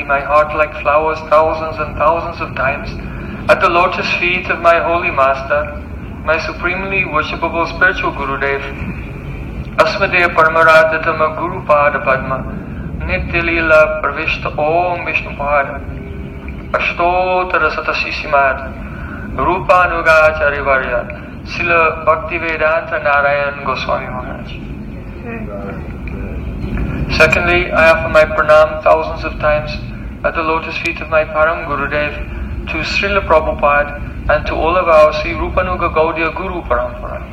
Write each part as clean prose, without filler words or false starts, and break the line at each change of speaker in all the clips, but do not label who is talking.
my heart like flowers thousands and thousands of times at the lotus feet of my holy master, my supremely worshipable spiritual Gurudev, Asmadeva Paramaradhatama Guru Pada Padma, Nitya Leela Pravishta Om Vishnu Pada, Ashtotara Satashisimad, Rupanugacharya Varya, Sila Bhaktivedanta Narayan Goswami Maharaj. Secondly, I offer my pranam thousands of times at the lotus feet of my Param Gurudev to Srila Prabhupada and to all of our Sri Rupanuga Gaudiya Guru Parampara.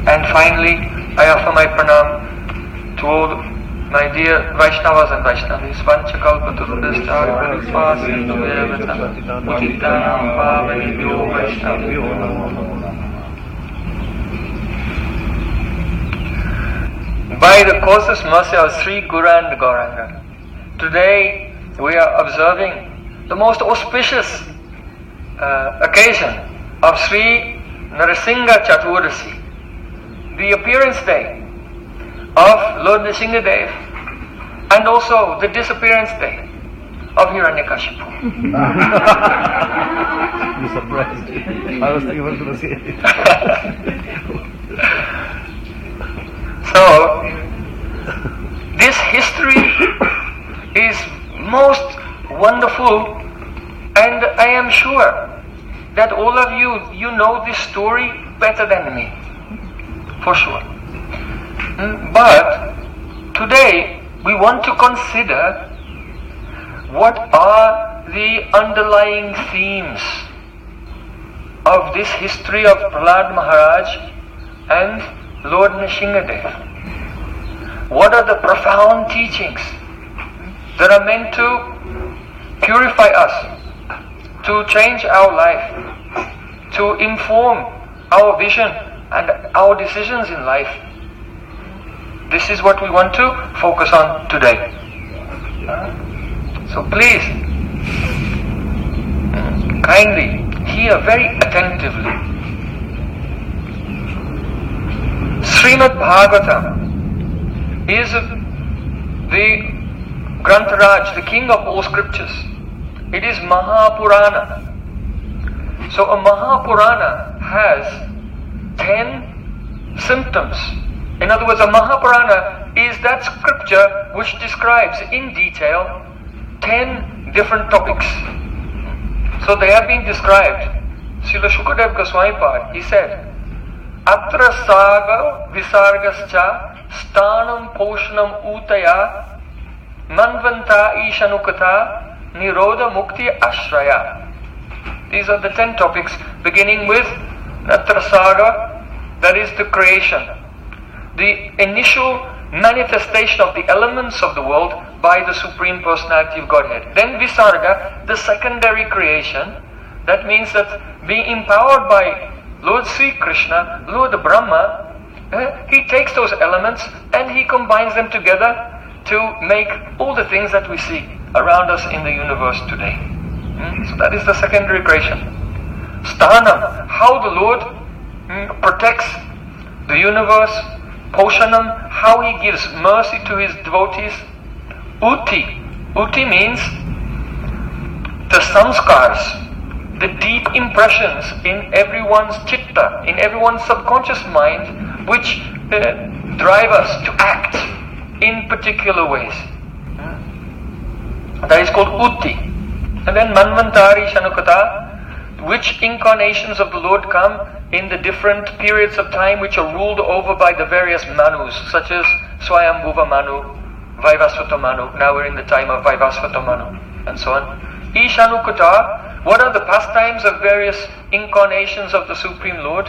And finally, I offer my pranam to all my dear Vaishnavas and Vaishnavis, Vanchakalpaturudascha Paripasindhu Devata, Utitanam Pavanibhyo Vaishnavyo Namo. By the causeless mercy of Sri Gurand Gauranga, today we are observing the most auspicious occasion of Sri Nrisimha Caturdashi, the appearance day of Lord Nrisimhadev, and also the disappearance day of Hiranyakashipu.
You're surprised. I was thinking what you were saying.
So, this history is most wonderful, and I am sure that all of you know this story better than me, for sure. But today we want to consider what are the underlying themes of this history of Prahlad Maharaj and Lord Nrisimhadev. What are the profound teachings that are meant to purify us, to change our life, to inform our vision and our decisions in life? This is what we want to focus on today. So please, kindly hear very attentively. Srimad Bhagavatam is the Grantharaj, the king of all scriptures. It is Mahapurana. So a Mahapurana has 10 symptoms. In other words, a Mahapurana is that scripture which describes in detail 10 different topics. So they have been described. Srila Shukadev Goswami Pad, he said, Atra saga visargascha stanam poshanam utaya manvanta ishanukata nirodha mukti ashraya. These are the 10 topics, beginning with Atra saga, that is the creation, the initial manifestation of the elements of the world by the Supreme Personality of Godhead. Then Visarga, the secondary creation, that means that being empowered by Lord Sri Krishna, Lord Brahma, he takes those elements and he combines them together to make all the things that we see around us in the universe today. So that is the secondary creation. Sthanam, how the Lord protects the universe. Poshanam, how he gives mercy to his devotees. Uti, uti means the samskars, the deep impressions in everyone's chitta, in everyone's subconscious mind, which drive us to act in particular ways. That is called Uti. And then Manvantari Shanukata, which incarnations of the Lord come in the different periods of time which are ruled over by the various Manus, such as Swayambhuva Manu, Vaivasvata Manu. Now we're in the time of Vaivasvata Manu, and so on. Ishanukata, what are the pastimes of various incarnations of the Supreme Lord?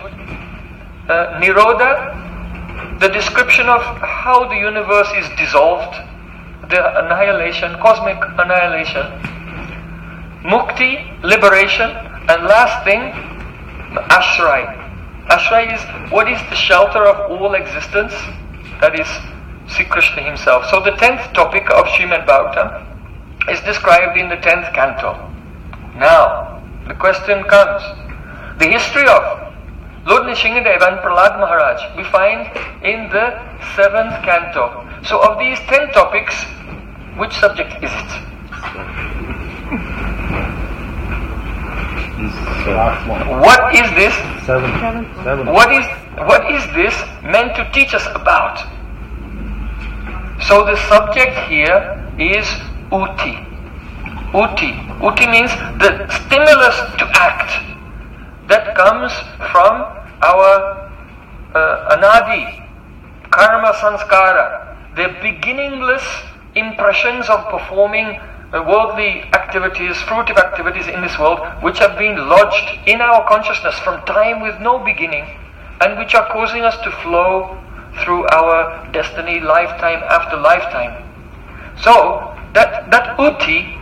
Nirodha, the description of how the universe is dissolved, the annihilation, cosmic annihilation. Mukti, liberation. And last thing, Ashray. Ashray is what is the shelter of all existence? That is Sri Krishna himself. So the 10th topic of Srimad Bhagavatam is described in the 10th canto. Now, the question comes. The history of Lord Nrisimhadev and Prahlad Maharaj we find in the 7th canto. So of these 10 topics, Which subject is it? What is this?
Seven.
What is this meant to teach us about? So the subject here is uti. Uti means the stimulus to act that comes from our anadi, karma sanskara, the beginningless impressions of performing worldly activities, fruitive activities in this world, which have been lodged in our consciousness from time with no beginning, and which are causing us to flow through our destiny lifetime after lifetime. So that uti,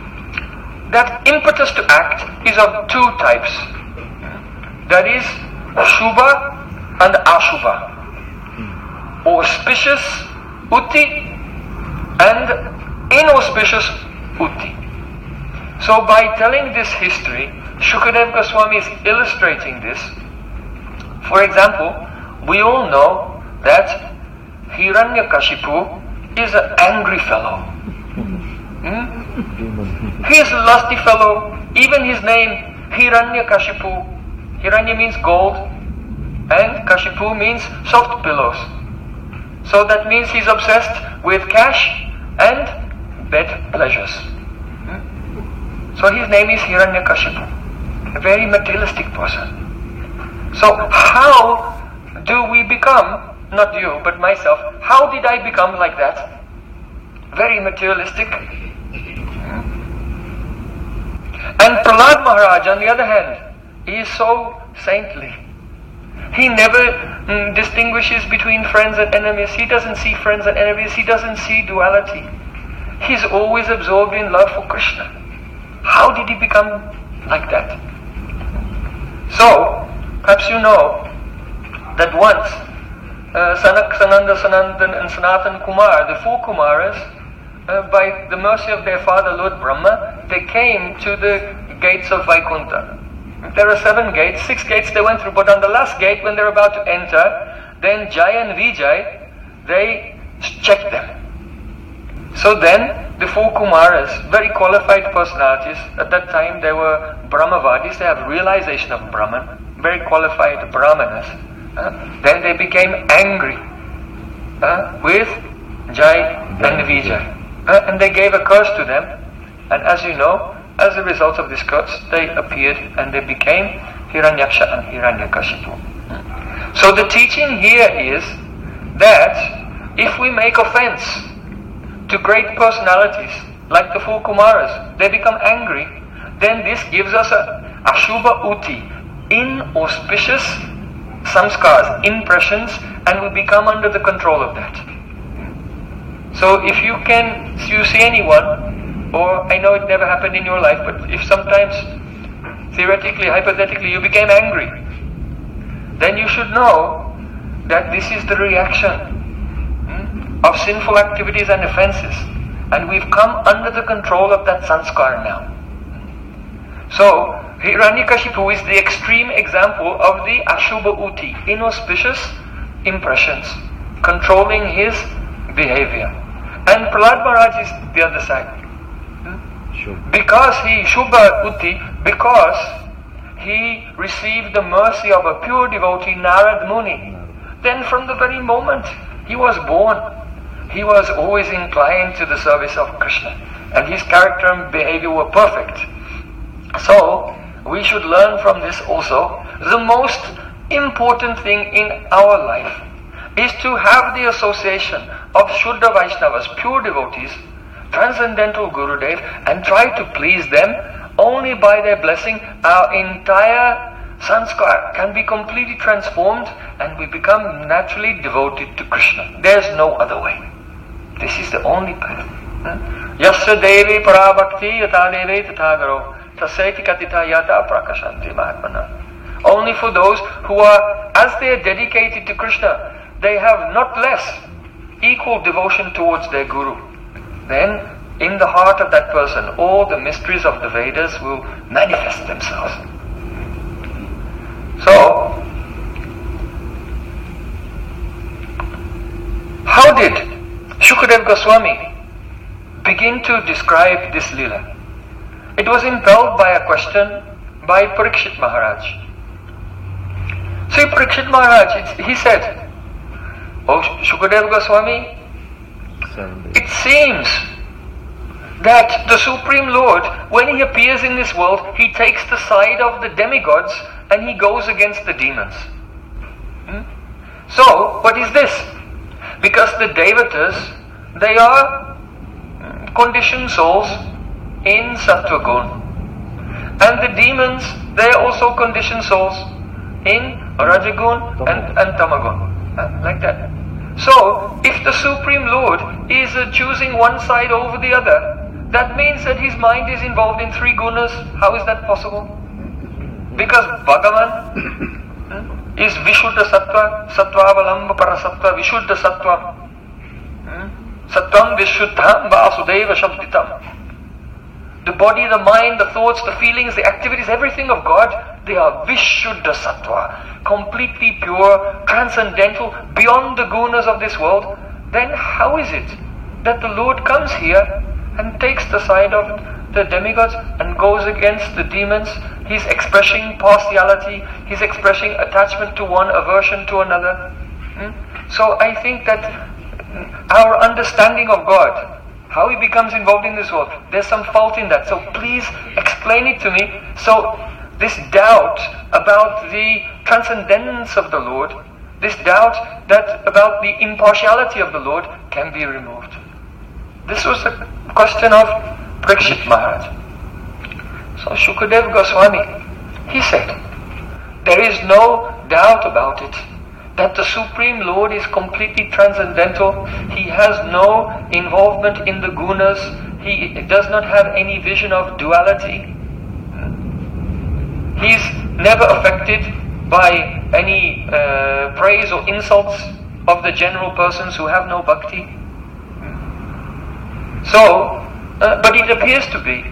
that impetus to act, is of two types. That is shubha and ashubha. Auspicious uti and inauspicious uti. So by telling this history, Shukadeva Goswami is illustrating this. For example, we all know that Hiranyakashipu is an angry fellow. He is a lusty fellow. Even his name, Hiranyakashipu. Hiranya means gold, and Kashipu means soft pillows. So that means he's obsessed with cash and bed pleasures. So his name is Hiranyakashipu, a very materialistic person. So how do we become, not you, but myself, how did I become like that? Very materialistic. And Prahlad Maharaj, on the other hand, he is so saintly. He never distinguishes between friends and enemies. He doesn't see friends and enemies. He doesn't see duality. He's always absorbed in love for Krishna. How did he become like that? So, perhaps you know that once Sanak, Sananda, Sanandan and Sanatan Kumar, the four Kumaras, by the mercy of their father Lord Brahma, they came to the gates of Vaikuntha. There are 7 gates, 6 gates they went through, but on the last gate, when they're about to enter, then Jai and Vijay, they checked them. So then, the 4 Kumaras, very qualified personalities, at that time they were Brahmavadis, they have realization of Brahman, very qualified Brahmanas. Then they became angry with Jai and Vijay. And they gave a curse to them, and as you know, as a result of this curse, they appeared and they became Hiranyaksha and Hiranyakashipu. So the teaching here is that if we make offense to great personalities, like the 4 Kumaras, they become angry, then this gives us a Ashubha Uti, inauspicious samskars, impressions, and we become under the control of that. So if you see anyone, or I know it never happened in your life, but if sometimes, theoretically, hypothetically, you became angry, then you should know that this is the reaction of sinful activities and offenses, and we've come under the control of that sanskar now. So, Hiranyakashipu is the extreme example of the Ashubha Uti, inauspicious impressions, controlling his behavior. And Prahlad Maharaj is the other side. Because he, Shubha Uti, because he received the mercy of a pure devotee, Narad Muni, then from the very moment he was born, he was always inclined to the service of Krishna, and his character and behavior were perfect. So, we should learn from this also, the most important thing in our life is to have the association of Shuddha Vaishnavas, pure devotees, transcendental Gurudev, and try to please them. Only by their blessing our entire sanskar can be completely transformed and we become naturally devoted to Krishna. There's no other way. This is the only path. Yasya devi parabhakti yata deve tathagaro taseti katita yata prakashanti mahatmana. Only for those who are, as they are dedicated to Krishna, they have not less equal devotion towards their Guru. Then, in the heart of that person, all the mysteries of the Vedas will manifest themselves. So, how did Shukadeva Goswami begin to describe this Leela. It was impelled by a question by Parikshit Maharaj. See, Parikshit Maharaj, he said, "Oh, Shukadeva Goswami, it seems that the Supreme Lord, when he appears in this world, he takes the side of the demigods and he goes against the demons." So, what is this? Because the Devatas, they are conditioned souls in Sattva Gun. And the demons, they are also conditioned souls in Rajagun and Tamagun. Like that. So, if the Supreme Lord is choosing one side over the other, that means that his mind is involved in three gunas. How is that possible? Because Bhagavan is Vishuddha Sattva, Sattvavalamba Parasattva, Vishuddha Sattva. Sattvam Vishuddham Vasudeva Shabditam. The body, the mind, the thoughts, the feelings, the activities, everything of God, they are Vishuddha Sattva, completely pure, transcendental, beyond the gunas of this world. Then how is it that the Lord comes here and takes the side of the demigods and goes against the demons? He's expressing partiality, he's expressing attachment to one, aversion to another. So I think that our understanding of God, how he becomes involved in this world, there's some fault in that. So please explain it to me, so this doubt about the transcendence of the Lord, this doubt that about the impartiality of the Lord can be removed. This was the question of Parikshit Maharaj. So Shukadeva Goswami, he said, there is no doubt about it, that the Supreme Lord is completely transcendental. He has no involvement in the gunas. He does not have any vision of duality. He's never affected by any praise or insults of the general persons who have no bhakti. So, but it appears to be.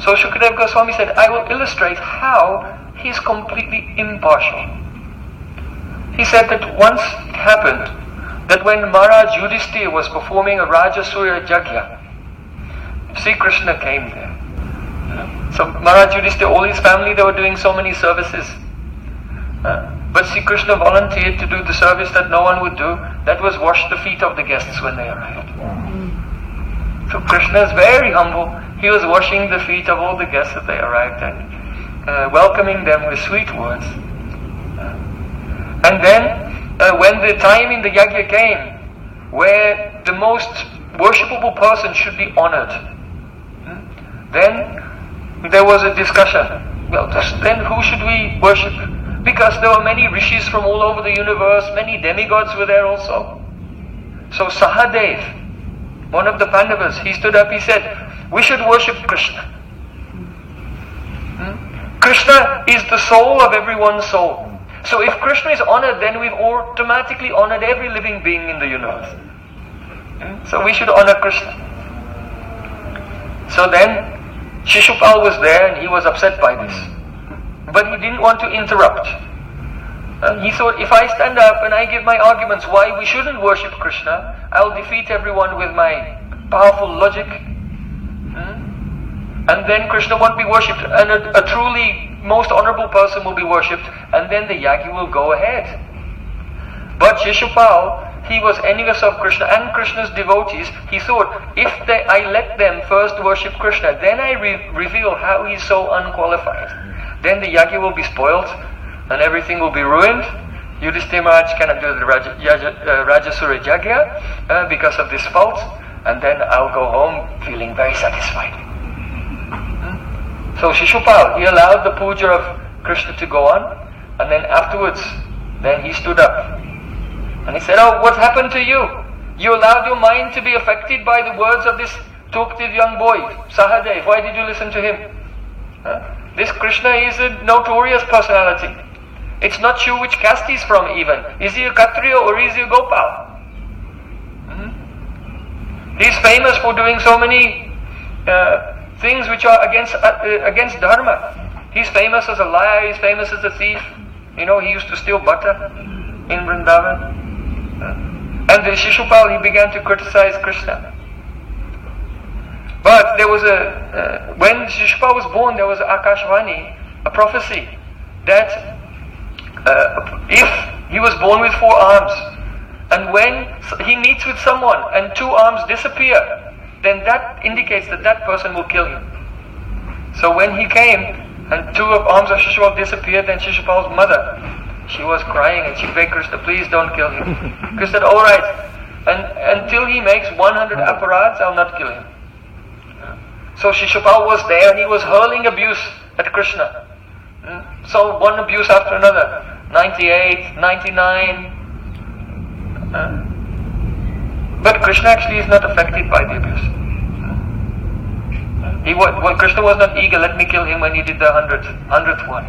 So Shukadeva Goswami said, I will illustrate how he's completely impartial. He said that once it happened that when Maharaj Yudhishthira was performing a Rajasuya Yajna, Sri Krishna came there. So Maharaj Yudhishthira, all his family, they were doing so many services. But Sri Krishna volunteered to do the service that no one would do, that was wash the feet of the guests when they arrived. So Krishna is very humble. He was washing the feet of all the guests that they arrived and welcoming them with sweet words. And then when the time in the yajna came where the most worshipable person should be honored, then there was a discussion. Well, then who should we worship? Because there were many rishis from all over the universe, many demigods were there also. So Sahadev, one of the Pandavas, he stood up, he said, we should worship Krishna. Krishna is the soul of everyone's soul. So if Krishna is honored, then we've automatically honored every living being in the universe. So we should honor Krishna. So then Shishupal was there and he was upset by this. But he didn't want to interrupt. He thought, if I stand up and I give my arguments why we shouldn't worship Krishna, I'll defeat everyone with my powerful logic. And then Krishna won't be worshipped, and a truly most honorable person will be worshipped, and then the yajna will go ahead. But Shishupal, he was envious of Krishna and Krishna's devotees. He thought, if I let them first worship Krishna, then I reveal how he's so unqualified. Then the yajna will be spoiled, and everything will be ruined. Yudhishthira Maharaj cannot do the Rajasura Yajna because of this fault, and then I'll go home feeling very satisfied. So Shishupal, he allowed the puja of Krishna to go on, and then afterwards, then he stood up. And he said, oh, what happened to you? You allowed your mind to be affected by the words of this talkative young boy, Sahadev. Why did you listen to him? This Krishna is a notorious personality. It's not sure which caste he's from even. Is he a Kshatriya or is he a Gopal? He's famous for doing so many things which are against dharma. He's famous as a liar, he's famous as a thief. You know, he used to steal butter in Vrindavan. And the Shishupal, he began to criticize Krishna. But there was when Shishupal was born, there was Akashvani, a prophecy, that if he was born with 4 arms, and when he meets with someone and 2 arms disappear, then that indicates that that person will kill him. So when he came and 2 arms of Shishupal disappeared, then Shishupal's mother, she was crying and she begged Krishna, please don't kill him. Krishna said, alright, and until he makes 100 aparads, I'll not kill him. So Shishupal was there and he was hurling abuse at Krishna. So one abuse after another, 98, 99. But Krishna actually is not affected by the abuse. Krishna was not eager, let me kill him when he did the 100th one.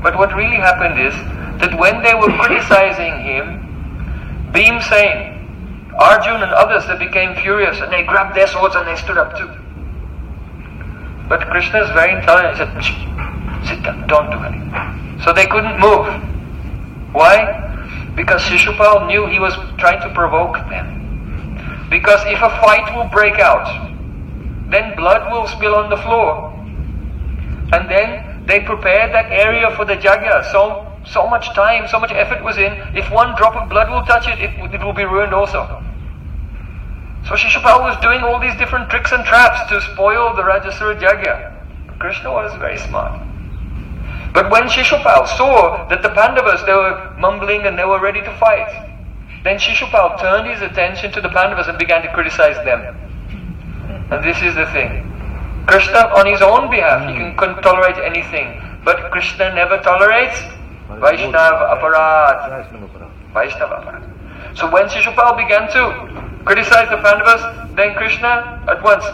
But what really happened is that when they were criticizing him, Bhimsen, Arjun and others, they became furious and they grabbed their swords and they stood up too. But Krishna is very intelligent. He said, sit down, don't do anything. So they couldn't move. Why? Because Shishupal knew he was trying to provoke them. Because if a fight will break out, then blood will spill on the floor. And then they prepared that area for the yajna. So much time, so much effort was in. If one drop of blood will touch it, it will be ruined also. So Shishupal was doing all these different tricks and traps to spoil the Rajasura yajna. Krishna was very smart. But when Shishupal saw that the Pandavas, they were mumbling and they were ready to fight, then Shishupal turned his attention to the Pandavas and began to criticize them. And this is the thing. Krishna, on his own behalf, he can tolerate anything. But Krishna never tolerates Vaishnava aparad. Vaishnava aparad. So when Shishupal began to criticize the Pandavas, then Krishna at once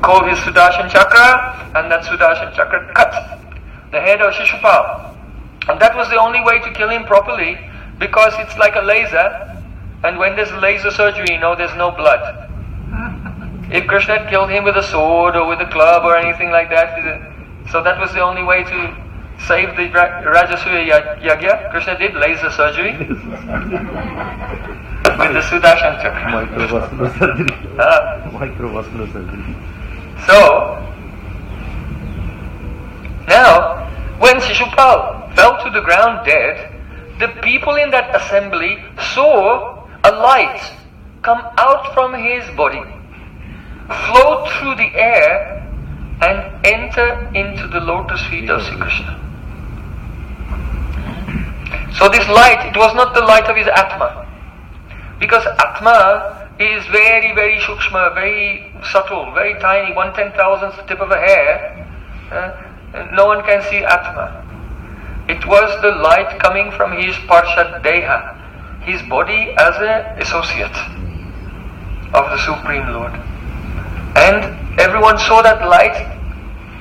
called his Sudarshan Chakra, and that Sudarshan Chakra cut the head of Shishupal. And that was the only way to kill him properly, because it's like a laser, and when there's laser surgery, you know, there's no blood. If Krishna had killed him with a sword or with a club or anything like that, so that was the only way to save the Rajasura Yagya. Krishna did laser surgery with the Sudarshan Chakra.
Microvascular surgery. Microvascular surgery.
So, now, when Shishupal fell to the ground dead, the people in that assembly saw a light come out from his body, float through the air, and enter into the lotus feet of Sri Krishna. So this light, it was not the light of his Atma, because Atma is very, very shukshma, very subtle, very tiny, 1/10,000th tip of a hair. No one can see Atma. It was the light coming from his Parshad Deha, his body as an associate of the Supreme Lord. And everyone saw that light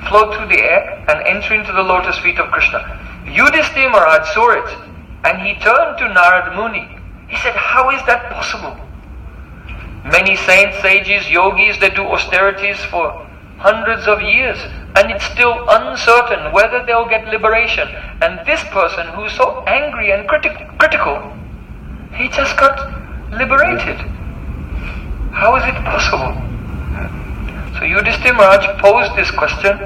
float through the air and enter into the lotus feet of Krishna. Yudhishthira Maharaj saw it, and he turned to Narad Muni. He said, how is that possible? Many saints, sages, yogis, they do austerities for hundreds of years, and it's still uncertain whether they'll get liberation. And this person who's so angry and critical, he just got liberated. How is it possible? So Yudhishthira Maharaj posed this question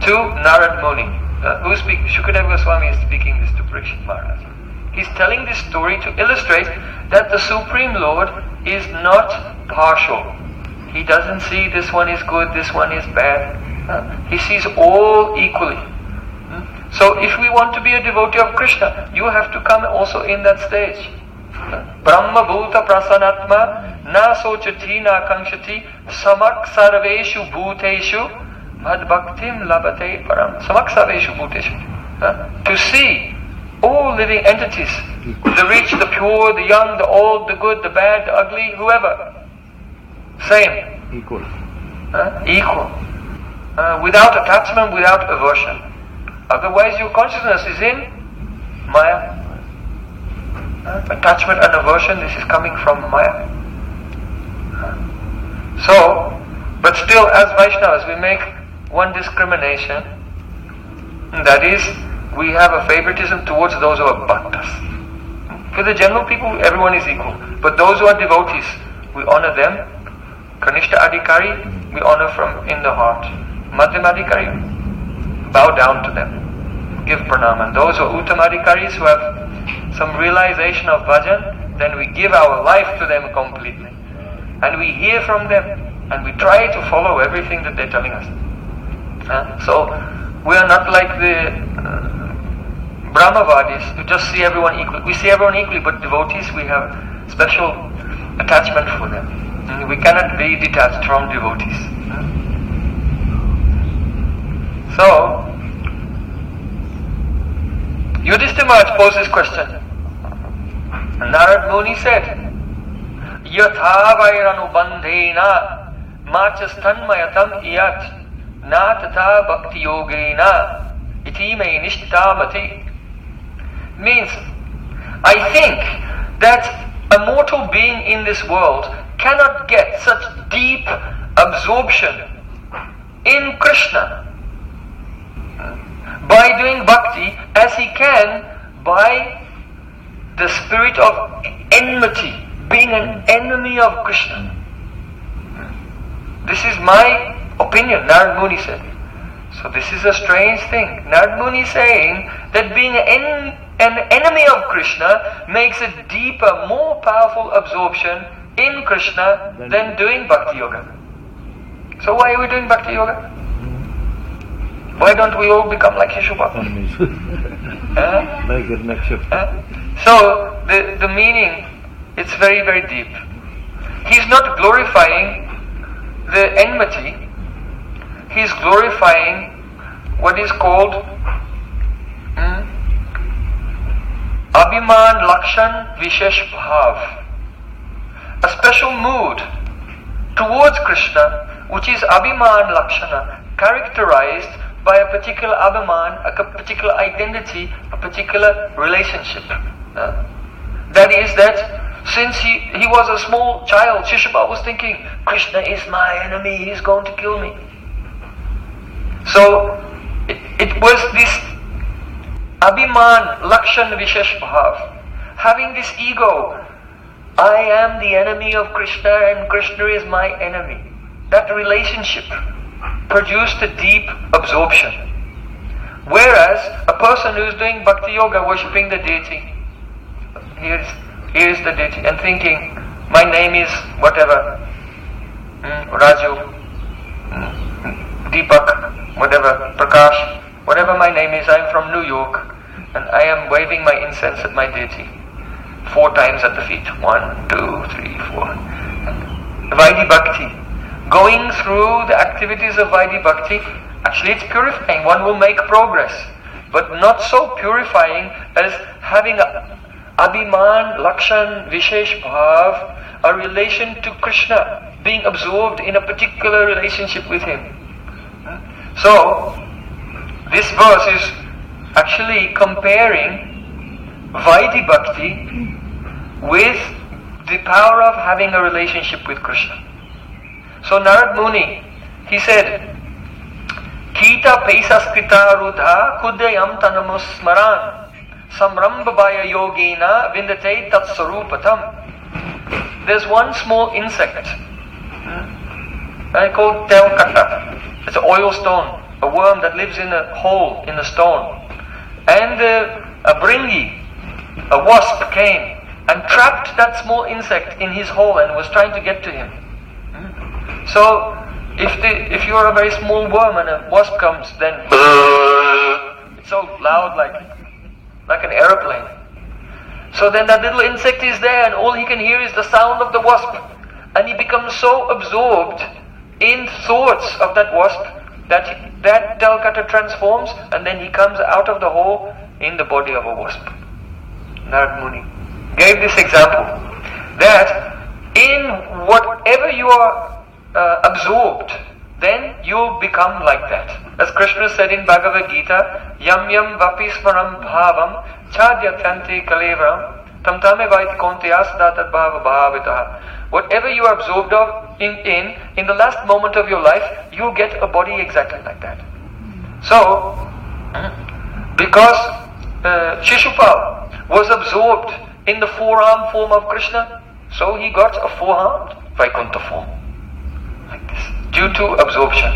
to Narad Muni. Shukadeva Goswami is speaking this to Parikshit Maharaj. He's telling this story to illustrate that the Supreme Lord is not partial. He doesn't see this one is good, this one is bad. He sees all equally. So if we want to be a devotee of Krishna, you have to come also in that stage. Brahma Bhuta Prasanatma Na Sochati Na Kankshati Samak Sarveshu Bhuteshu Mad Bhaktim Labate Param. Samak Sarveshu Bhuteshu. To see all living entities, the rich, the pure, the young, the old, the good, the bad, the ugly, whoever. Same.
Equal.
Equal. Without attachment, without aversion. Otherwise your consciousness is in Maya. Attachment and aversion, this is coming from Maya. So, but still as Vaishnavas we make one discrimination, and that is, we have a favoritism towards those who are bhaktas. For the general people, everyone is equal. But those who are devotees, we honor them. Kanishta Adhikari, we honor from in the heart. Madhyam Adhikari, bow down to them, give pranam. And those who are Uttam Adhikaris who have some realization of bhajan, then we give our life to them completely. And we hear from them, and we try to follow everything that they're telling us. So, we are not like the Brahmavadis who just see everyone equally. We see everyone equally, but devotees, we have special attachment for them. And we cannot be detached from devotees. So, Yudhishthira Maharaj posed this question. Narad Muni said, Yatha vairanu bandhena machasthanmayatam iyat na tata bhakti yogena iti me nishtamati. Means, I think that a mortal being in this world cannot get such deep absorption in Krishna by doing bhakti as he can by the spirit of enmity, being an enemy of Krishna. This is my opinion, Narad Muni said. So this is a strange thing. Narad Muni saying that being an enemy of Krishna makes a deeper, more powerful absorption in Krishna than doing bhakti yoga. So why are we doing bhakti yoga? Why don't we all become like Shishupal?
Like a nakshatra.
So the meaning, it's very, very deep. He's not glorifying the enmity. He's glorifying what is called Abhiman Lakshan Vishesh Bhav, a special mood towards Krishna, which is Abhiman Lakshana, characterized by a particular Abhiman, a particular identity, a particular relationship. That is that since he was a small child, Shishupal was thinking, Krishna is my enemy, he's going to kill me. So it was this Abhiman Lakshan Vishesh Bhav, having this ego, I am the enemy of Krishna and Krishna is my enemy. That relationship produced a deep absorption. Whereas a person who is doing bhakti yoga, worshipping the deity, here is the deity, and thinking, my name is whatever, Raju, Deepak, whatever, Prakash, whatever my name is, I am from New York, and I am waving my incense at my deity 4 times at the feet. 1, 2, 3, 4. Vaidhi Bhakti. Going through the activities of Vaidhi Bhakti, actually it's purifying. One will make progress, but not so purifying as having Abhiman, Lakshan, Vishesh Bhav, a relation to Krishna, being absorbed in a particular relationship with him. So, this verse is actually comparing Vaidhi Bhakti with the power of having a relationship with Krishna. So Narad Muni, he said, Kita Pesaskrita Rudha Kudayam Tanamus Smaran Samrambhabaya Yogena Vindate Tatsarupatam. There's one small insect called Telkata. It's an oil stone, a worm that lives in a hole in the stone. And a bringi, a wasp, came and trapped that small insect in his hole and was trying to get to him. So, if you're a very small worm and a wasp comes, then it's so loud like an aeroplane. So then that little insect is there and all he can hear is the sound of the wasp. And he becomes so absorbed in thoughts of that wasp that Telkata transforms and then he comes out of the hole in the body of a wasp. Narad Muni gave this example that in whatever you are absorbed, then you become like that. As Krishna said in Bhagavad Gita, Yam yam vapismaram bhavam chadyatyante kalevaram tam tame vaiti konteyas datat bhava bhavitaha. Whatever you are absorbed of in the last moment of your life, you'll get a body exactly like that. So, because Shishupal was absorbed in the forearm form of Krishna, so he got a 4-armed Vaikuntha form. Like this. Due to absorption.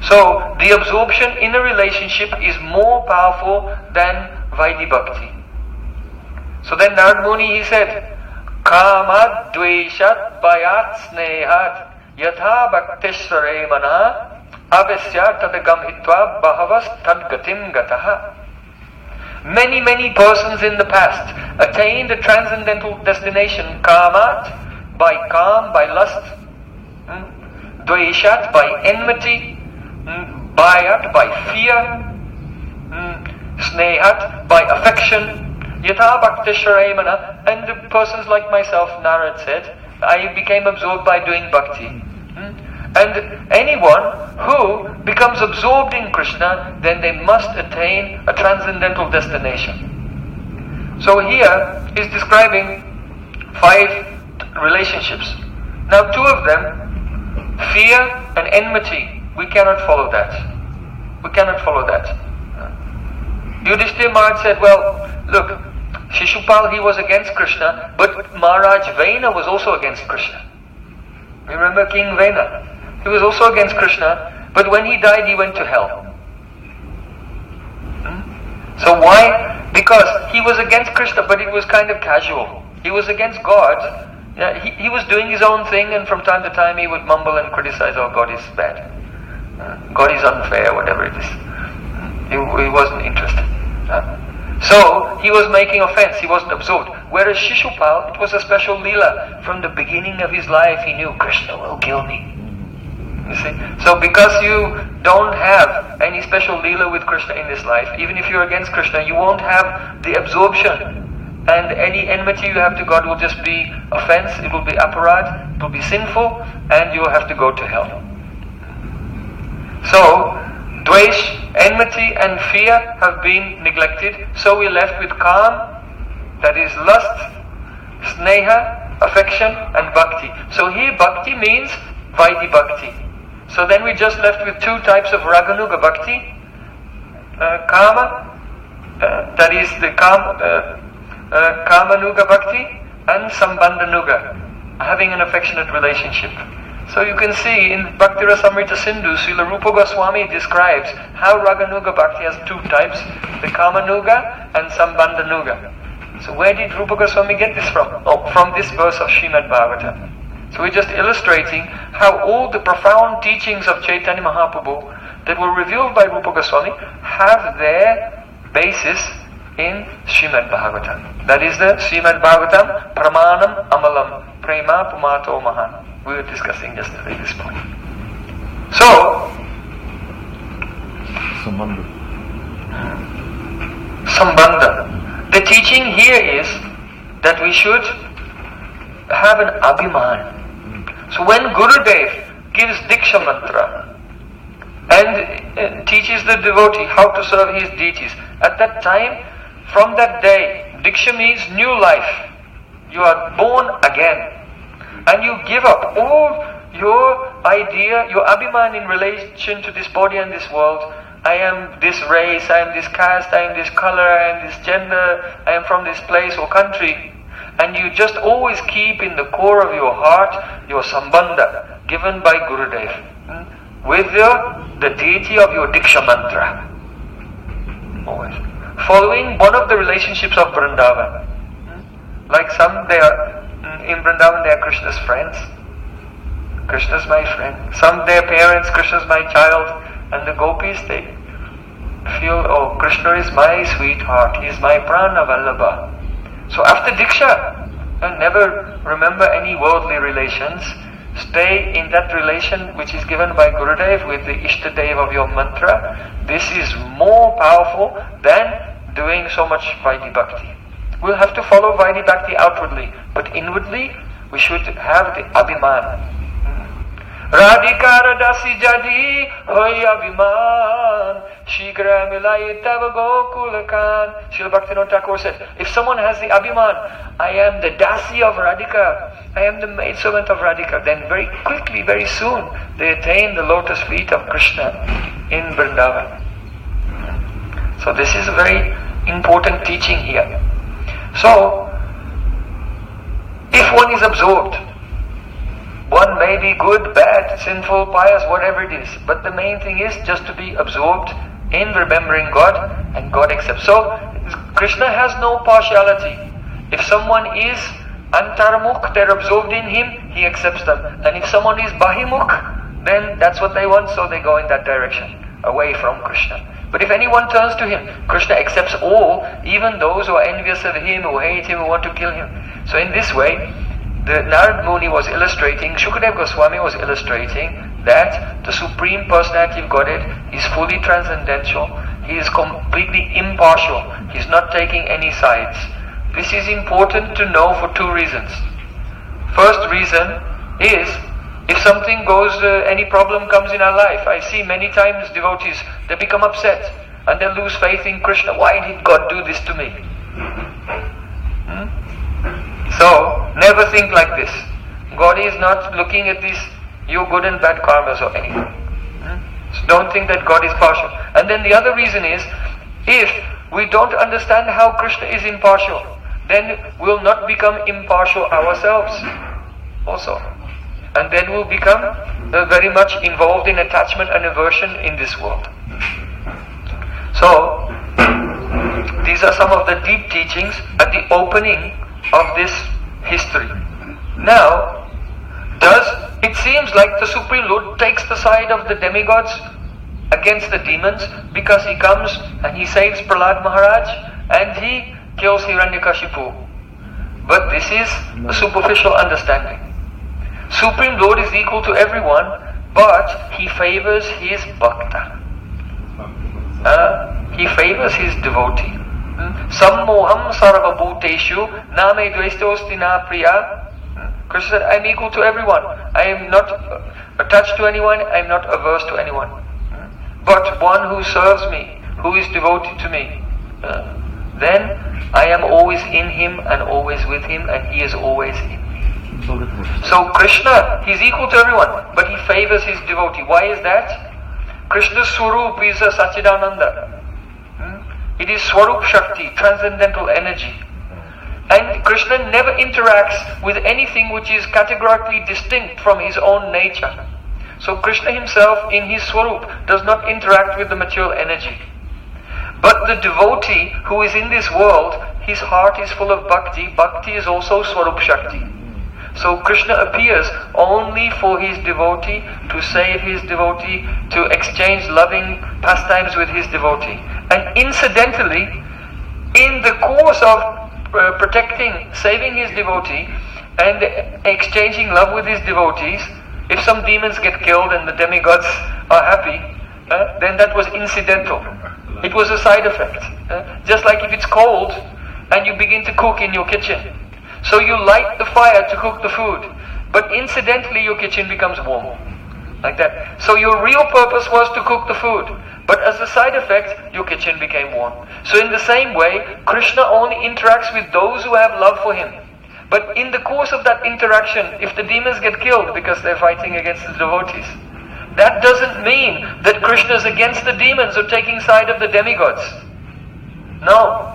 So, the absorption in a relationship is more powerful than Vaidhi Bhakti. So then Narad Muni, he said, Kamad dveshat bayat snehat yatha bhaktishvare mana avasya tadagam hitva bahavas tadgatim gataha. Many persons in the past attained a transcendental destination, Kamat, by calm, by lust, Dveshat, by enmity, Bhayat, by fear, Snehat, by affection, Yatha Bhaktishvare mana, and the persons like myself, Narad said, I became absorbed by doing bhakti. And anyone who becomes absorbed in Krishna, then they must attain a transcendental destination. So here he's describing 5 relationships. Now 2 of them, fear and enmity, we cannot follow that. We cannot follow that. Yudhishthira Maharaj said, well, look, Shishupal, he was against Krishna, but Maharaj Vena was also against Krishna. You remember King Vena? He was also against Krishna, but when he died, he went to hell. So why? Because he was against Krishna, but it was kind of casual. He was against God. Yeah, he was doing his own thing, and from time to time he would mumble and criticize, oh, God is bad. God is unfair, whatever it is. He wasn't interested. So, he was making offense, he wasn't absorbed. Whereas Shishupal, it was a special leela. From the beginning of his life, he knew Krishna will kill me. You see? So, because you don't have any special leela with Krishna in this life, even if you're against Krishna, you won't have the absorption. And any enmity you have to God will just be offense, it will be aparad, it will be sinful, and you will have to go to hell. So, dvesh, enmity and fear have been neglected, so we're left with calm, that is lust, sneha, affection, and bhakti. So here bhakti means Vaidhi Bhakti. So then we're just left with 2 types of Raganuga Bhakti, Kama, that is the Kamanuga Bhakti, and Sambandhanuga, having an affectionate relationship. So you can see in Bhakti Rasamrita Sindhu, Srila Rupa Goswami describes how Raganuga Bhakti has 2 types, the Kamanuga and Sambandhanuga. So where did Rupa Goswami get this from? Oh, from this verse of Srimad Bhagavatam. So we're just illustrating how all the profound teachings of Chaitanya Mahaprabhu that were revealed by Rupa Goswami have their basis in Srimad Bhagavatam. That is the Srimad Bhagavatam Pramanam Amalam Prema Pumato Mahan. We were discussing yesterday this point. So, Sambandha. The teaching here is that we should have an abhiman. So when Gurudev gives Diksha Mantra and teaches the devotee how to serve his deities, at that time, from that day, Diksha means new life. You are born again. And you give up all your idea, your abhiman in relation to this body and this world. I am this race, I am this caste, I am this color, I am this gender, I am from this place or country. And you just always keep in the core of your heart your sambandha given by Gurudev with the deity of your Diksha Mantra. Always. Following one of the relationships of Vrindavan. Like some, they are in Vrindavan, they are Krishna's friends. Krishna's my friend. Some, their parents, Krishna's my child. And the gopis, they feel, oh, Krishna is my sweetheart. He is my prana vallabha. So after Diksha, never remember any worldly relations. Stay in that relation which is given by Gurudev with the Ishtadev of your mantra. This is more powerful than doing so much Vaidhi Bhakti. We'll have to follow Vaidhi Bhakti outwardly, but inwardly we should have the abhiman. Radhikara dasi jadi hoy abhiman shigra milai tav gokulakan. Srila Bhaktivinoda Thakur said, if someone has the abhiman, I am the dasi of Radhika, I am the maidservant of Radhika, then very quickly, very soon, they attain the lotus feet of Krishna in Vrindavan. So this is a very important teaching here. So, if one is absorbed One may be good, bad, sinful, pious, whatever it is. But the main thing is just to be absorbed in remembering God, and God accepts. So Krishna has no partiality. If someone is antarmukh, they're absorbed in Him, He accepts them. And if someone is bahimukh, then that's what they want, so they go in that direction, away from Krishna. But if anyone turns to Him, Krishna accepts all, even those who are envious of Him, who hate Him, who want to kill Him. So in this way, the Narad Muni was illustrating, Shukadeva Goswami was illustrating that the Supreme Personality of Godhead is fully transcendental. He is completely impartial. He is not taking any sides. This is important to know for two reasons. First reason is, if something goes, any problem comes in our life, I see many times devotees, they become upset and they lose faith in Krishna. Why did God do this to me? So, never think like this. God is not looking at these, your good and bad karmas or anything. So don't think that God is partial. And then the other reason is, if we don't understand how Krishna is impartial, then we'll not become impartial ourselves also. And then we'll become very much involved in attachment and aversion in this world. So, these are some of the deep teachings at the opening of this history. Now, it seems like the Supreme Lord takes the side of the demigods against the demons, because He comes and He saves Prahlad Maharaj and He kills Hiranyakashipu. But this is a superficial understanding. Supreme Lord is equal to everyone, but He favors His bhakta. He favors His devotee. Sammoham sarva bhuteshu name dvestosti na priya. Krishna said, I am equal to everyone. I am not attached to anyone, I am not averse to anyone. But one who serves me, who is devoted to me, then I am always in him and always with him, and he is always in me. So Krishna, he is equal to everyone, but he favors his devotee. Why is that? Krishna's Swarup is a Sachidananda. It is Swarup Shakti, transcendental energy. And Krishna never interacts with anything which is categorically distinct from his own nature. So Krishna himself in his Swarup does not interact with the material energy. But the devotee who is in this world, his heart is full of bhakti. Bhakti is also Swarup Shakti. So Krishna appears only for his devotee, to save his devotee, to exchange loving pastimes with his devotee. And incidentally, in the course of protecting, saving his devotee and exchanging love with his devotees, if some demons get killed and the demigods are happy, then that was incidental. It was a side effect. Just like if it's cold and you begin to cook in your kitchen. So you light the fire to cook the food, but incidentally your kitchen becomes warm. Like that. So your real purpose was to cook the food, but as a side effect, your kitchen became warm. So in the same way, Krishna only interacts with those who have love for him. But in the course of that interaction, if the demons get killed because they're fighting against the devotees, that doesn't mean that Krishna is against the demons or taking side of the demigods. No.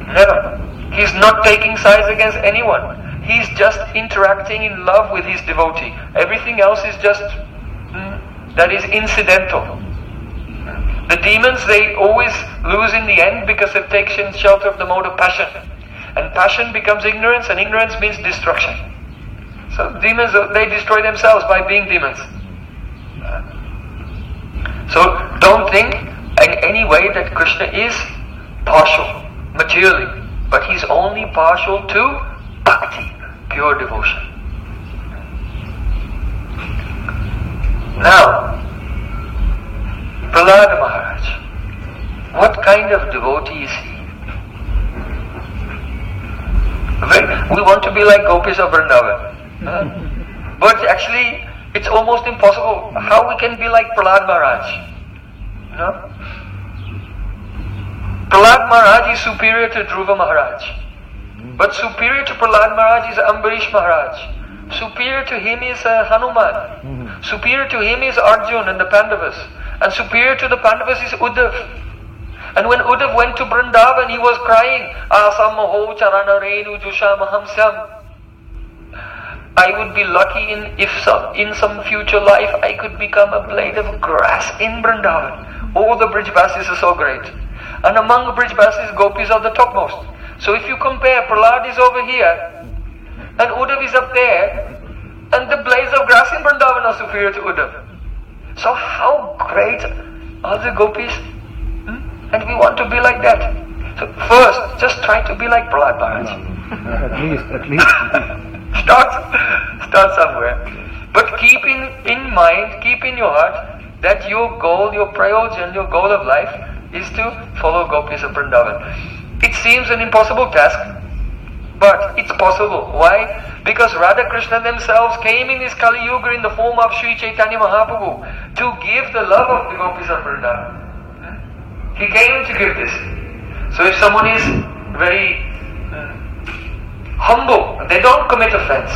Never. He's not taking sides against anyone. He's just interacting in love with his devotee. Everything else is just, that is incidental. The demons, they always lose in the end because they've taken shelter of the mode of passion. And passion becomes ignorance, and ignorance means destruction. So demons, they destroy themselves by being demons. So don't think in any way that Krishna is partial, materially. But he's only partial to bhakti, pure devotion. Now, Prahlad Maharaj, what kind of devotee is he? We want to be like Gopis of Vrindavan. But actually, it's almost impossible. How we can be like Prahlad Maharaj? No? Prahlad Maharaj is superior to Dhruva Maharaj. But superior to Prahlad Maharaj is Ambarish Maharaj. Superior to him is Hanuman. Superior to him is Arjun and the Pandavas. And superior to the Pandavas is Uddhav. And when Uddhav went to Vrindavan, he was crying, Asamaho charana renu jushamahamsyam. I would be lucky in some future life I could become a blade of grass in Vrindavan. All the Brijbasis are so great. And among the Brijbasis, gopis are the topmost. So if you compare, Prahlad is over here, and Uddhav is up there, and the blades of grass in Vrindavan are superior to Uddhav. So how great are the gopis? And we want to be like that. So first, just try to be like Prahlad Maharaj.
At least.
Start somewhere. But keep in mind, keep in your heart that your goal, your prayojan, your goal of life is to follow gopis of Vrindavan. It seems an impossible task, but it's possible. Why? Because Radha Krishna themselves came in this Kali Yuga in the form of Sri Chaitanya Mahaprabhu to give the love of the gopis of Vrindavan. He came to give this. So if someone is very humble, they don't commit offense,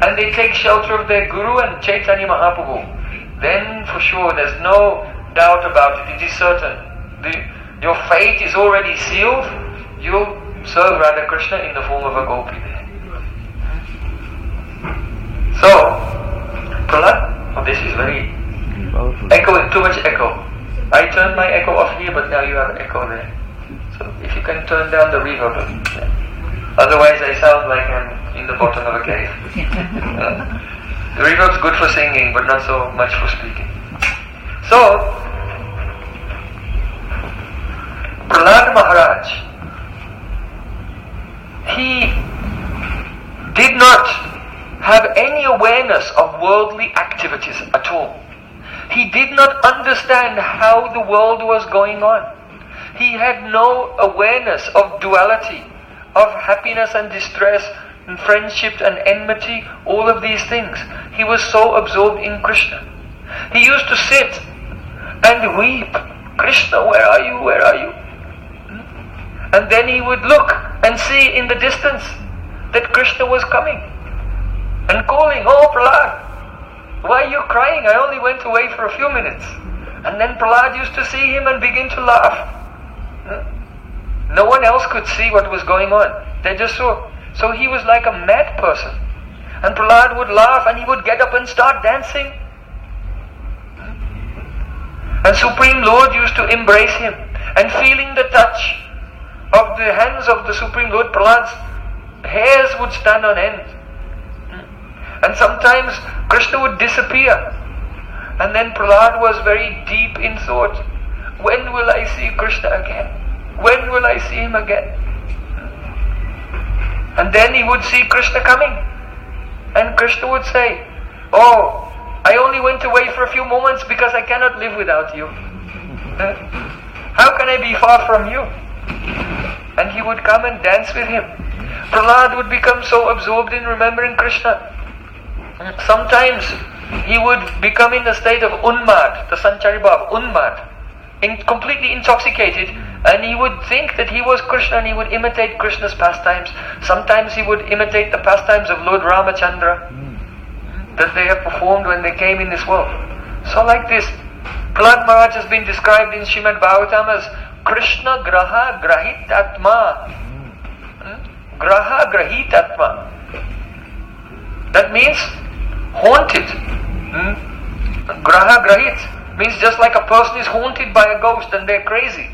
and they take shelter of their Guru and Chaitanya Mahaprabhu, then for sure there's no doubt about it. It is certain. Your fate is already sealed. You'll serve Radha Krishna in the form of a gopi. So, Prahlad, this is very echoing, too much echo. I turned my echo off here, but now you have echo there. So if you can turn down the reverb. Otherwise I sound like I'm in the bottom of a cave. The reverb's good for singing, but not so much for speaking. So, Prahlad Maharaj, he did not have any awareness of worldly activities at all. He did not understand how the world was going on. He had no awareness of duality, of happiness and distress, and friendship and enmity, all of these things. He was so absorbed in Krishna. He used to sit and weep, Krishna, where are you, where are you? And then he would look and see in the distance that Krishna was coming and calling, oh Prahlad, why are you crying? I only went away for a few minutes. And then Prahlad used to see him and begin to laugh. No one else could see what was going on. They just saw. So he was like a mad person. And Prahlad would laugh and he would get up and start dancing. And Supreme Lord used to embrace him. And feeling the touch of the hands of the Supreme Lord, Prahlad's hairs would stand on end. And sometimes Krishna would disappear. And then Prahlad was very deep in thought. When will I see Krishna again? When will I see him again? And then he would see Krishna coming. And Krishna would say, oh, I only went away for a few moments because I cannot live without you. How can I be far from you? And he would come and dance with him. Prahlad would become so absorbed in remembering Krishna. Sometimes he would become in a state of unmad, the Sanchari Bhav, unmad, completely intoxicated, and he would think that he was Krishna and he would imitate Krishna's pastimes. Sometimes he would imitate the pastimes of Lord Ramachandra that they have performed when they came in this world. So like this, Prahlad Maharaj has been described in Srimad Bhagavatam as Krishna Graha Grahit Atma. Graha Grahit Atma. That means haunted. Graha Grahit means just like a person is haunted by a ghost and they're crazy.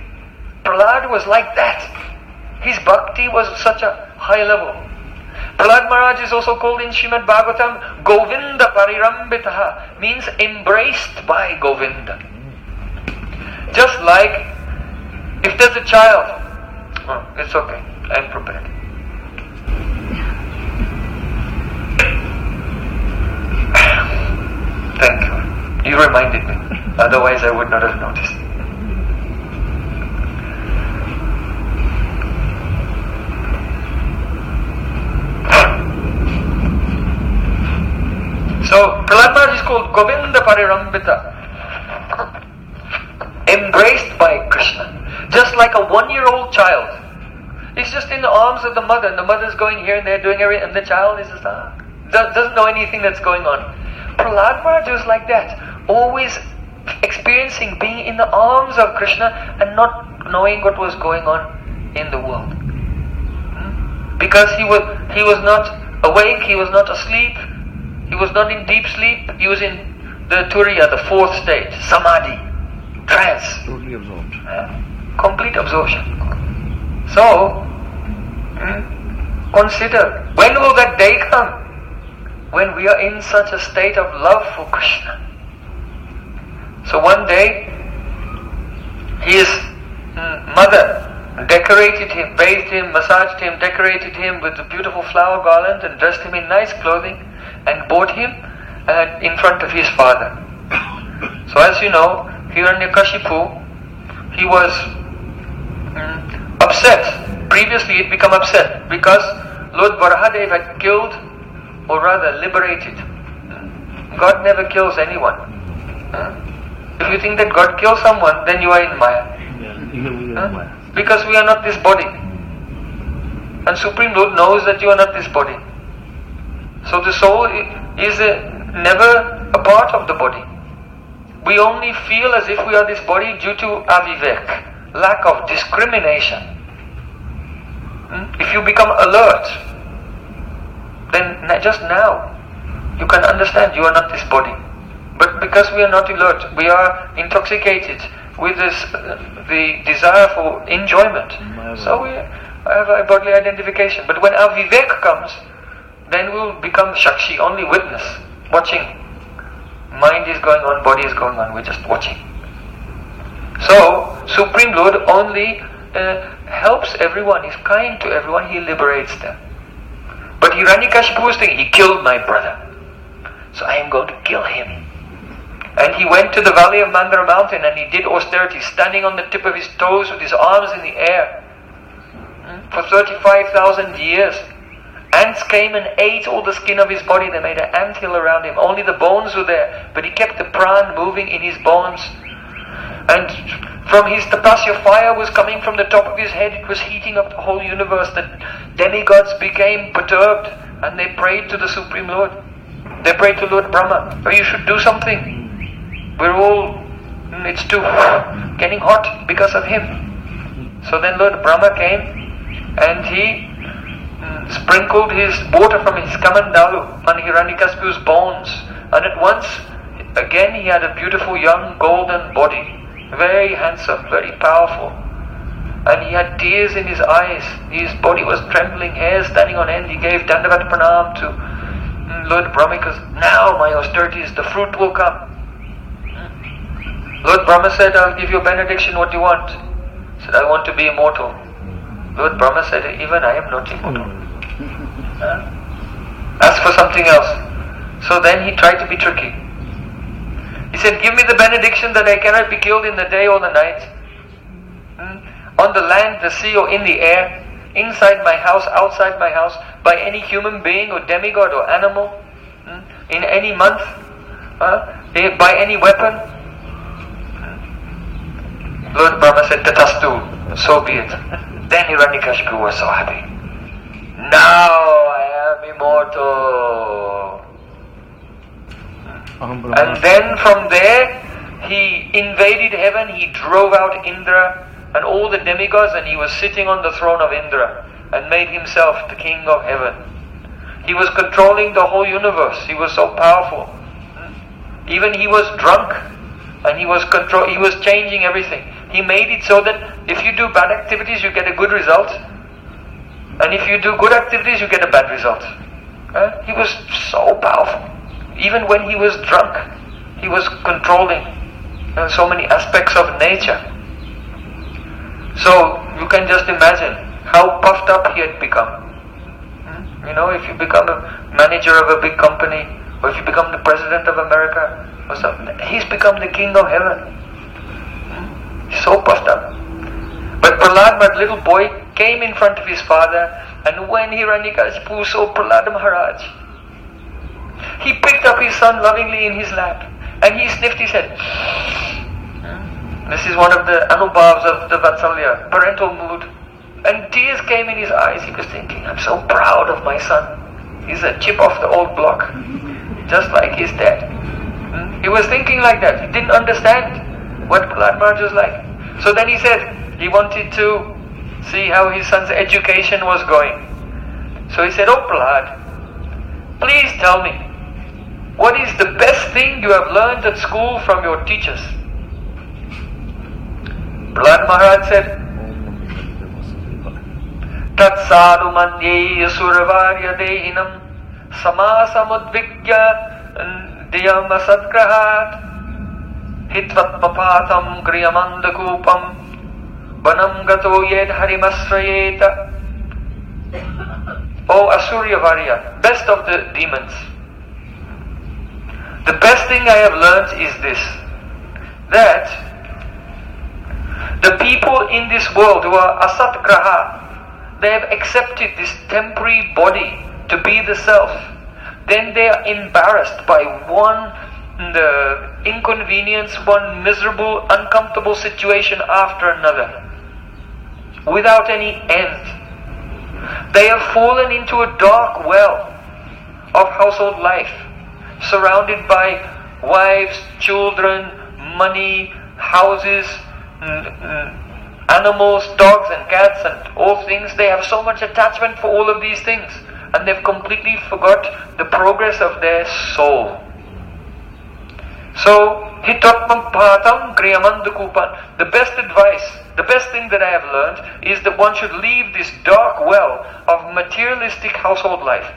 Prahlad was like that. His bhakti was such a high level. Prahlad Maharaj is also called in Srimad Bhagavatam Govinda Parirambitaha, means embraced by Govinda. Just like if there's a child, it's okay, I'm prepared. Thank you. You reminded me. Otherwise I would not have noticed. So Prahlad Maharaj is called Govinda Parirambita, embraced by Krishna. Just like a 1-year-old child. He's just in the arms of the mother, and the mother's going here and there doing everything, and the child is just doesn't know anything that's going on. Prahlad Maharaj was like that, always experiencing being in the arms of Krishna and not knowing what was going on in the world. Because he was not awake, he was not asleep, He was not in deep sleep, he was in the turiya, the fourth stage, samadhi, trance.
Totally absorbed.
Complete absorption. So, consider, when will that day come? When we are in such a state of love for Krishna. So one day, his mother decorated him, bathed him, massaged him, decorated him with a beautiful flower garland and dressed him in nice clothing and brought him in front of his father. So as you know, Hiranyakashipu, he was upset. Previously he'd become upset because Lord Varahadev had killed, or rather liberated. God never kills anyone. If you think that God kills someone, then you are in Maya. Because we are not this body. And Supreme Lord knows that you are not this body. So the soul is never a part of the body. We only feel as if we are this body due to avivek, lack of discrimination. If you become alert, then just now you can understand you are not this body. But because we are not alert, we are intoxicated with this, the desire for enjoyment. So we have a bodily identification. But when our vivek comes, then we will become shakshi, only witness, watching. Mind is going on, body is going on, we're just watching. So, Supreme Lord only helps everyone, is kind to everyone, he liberates them. But Hiranyakashipu was thinking, he killed my brother, so I am going to kill him. And he went to the valley of Mandara mountain and he did austerity, standing on the tip of his toes with his arms in the air. For 35,000 years. Ants came and ate all the skin of his body. They made an anthill around him. Only the bones were there. But he kept the pran moving in his bones. And from his tapasya, fire was coming from the top of his head. It was heating up the whole universe. The demigods became perturbed and they prayed to the Supreme Lord. They prayed to Lord Brahma, oh, you should do something. We're all, it's too getting hot because of him. So then Lord Brahma came and he sprinkled his water from his kamandalu on Hiranyakashipu's bones. And at once, again he had a beautiful young golden body. Very handsome, very powerful. And he had tears in his eyes. His body was trembling, hair standing on end. He gave Dandavat Pranam to Lord Brahma because now my austerities, the fruit will come. Lord Brahma said, I'll give you a benediction, what do you want? He said, I want to be immortal. Lord Brahma said, even I am not immortal. Ask for something else. So then he tried to be tricky. He said, give me the benediction that I cannot be killed in the day or the night. On the land, the sea or in the air, inside my house, outside my house, by any human being or demigod or animal, in any month, by any weapon. Lord Brahma said, Tatastu, so be it. Then Hiranyakashipu was so happy. Now I am immortal. And then from there, he invaded heaven, he drove out Indra and all the demigods, and he was sitting on the throne of Indra and made himself the king of heaven. He was controlling the whole universe. He was so powerful. Even he was drunk and he was changing everything. He made it so that if you do bad activities, you get a good result. And if you do good activities, you get a bad result. He was so powerful. Even when he was drunk, he was controlling so many aspects of nature. So you can just imagine how puffed up he had become. If you become a manager of a big company, or if you become the president of America, or something, he's become the king of heaven. He's so puffed up. But Prahlad, my little boy, came in front of his father, and when Hiranyakashipu saw Prahlad Maharaj, he picked up his son lovingly in his lap, and he sniffed his head. This is one of the anubhavs of the Vatsalya, parental mood. And tears came in his eyes. He was thinking, I'm so proud of my son. He's a chip off the old block, just like his dad. He was thinking like that. He didn't understand what Prahlad Maharaj was like. So then he said, he wanted to see how his son's education was going. So he said, oh Prahlad, please tell me, what is the best thing you have learned at school from your teachers? Prahlad Maharaj said, Tat sadhu manye survarya dehinam samasamudvigya diyam asadgrahat hitvatmapatam griyamandakupam vanam gato yed harimasrayeta. O Asurya Varya, best of the demons, the best thing I have learnt is this, that the people in this world who are asatgraha, they have accepted this temporary body to be the self. Then they are embarrassed by one inconvenience, one miserable, uncomfortable situation after another, without any end. They have fallen into a dark well of household life, surrounded by wives, children, money, houses, animals, dogs and cats and all things. They have so much attachment for all of these things, and they've completely forgot the progress of their soul. So, hitatmam patam kriyamandukupan. The best advice, the best thing that I have learned is that one should leave this dark well of materialistic household life,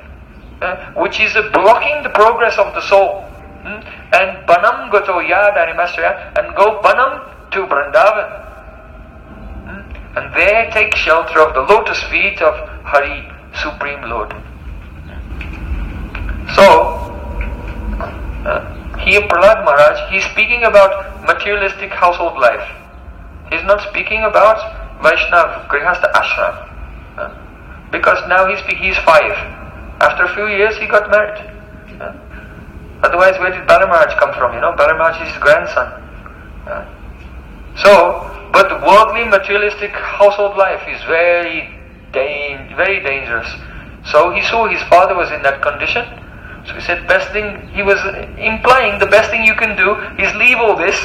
which is blocking the progress of the soul. And banam gato yadarimasya, and go banam to Vrindavan. And there take shelter of the lotus feet of Hari, Supreme Lord. So, here Prahlad Maharaj, he's speaking about materialistic household life. He's not speaking about Vaishnav, Grihastha ashram. Because now he's 5. After a few years he got married. Otherwise, where did Bala Maharaj come from? Bala Maharaj is his grandson. But the worldly materialistic household life is very dangerous. So he saw his father was in that condition. So he said, he was implying the best thing you can do is leave all this,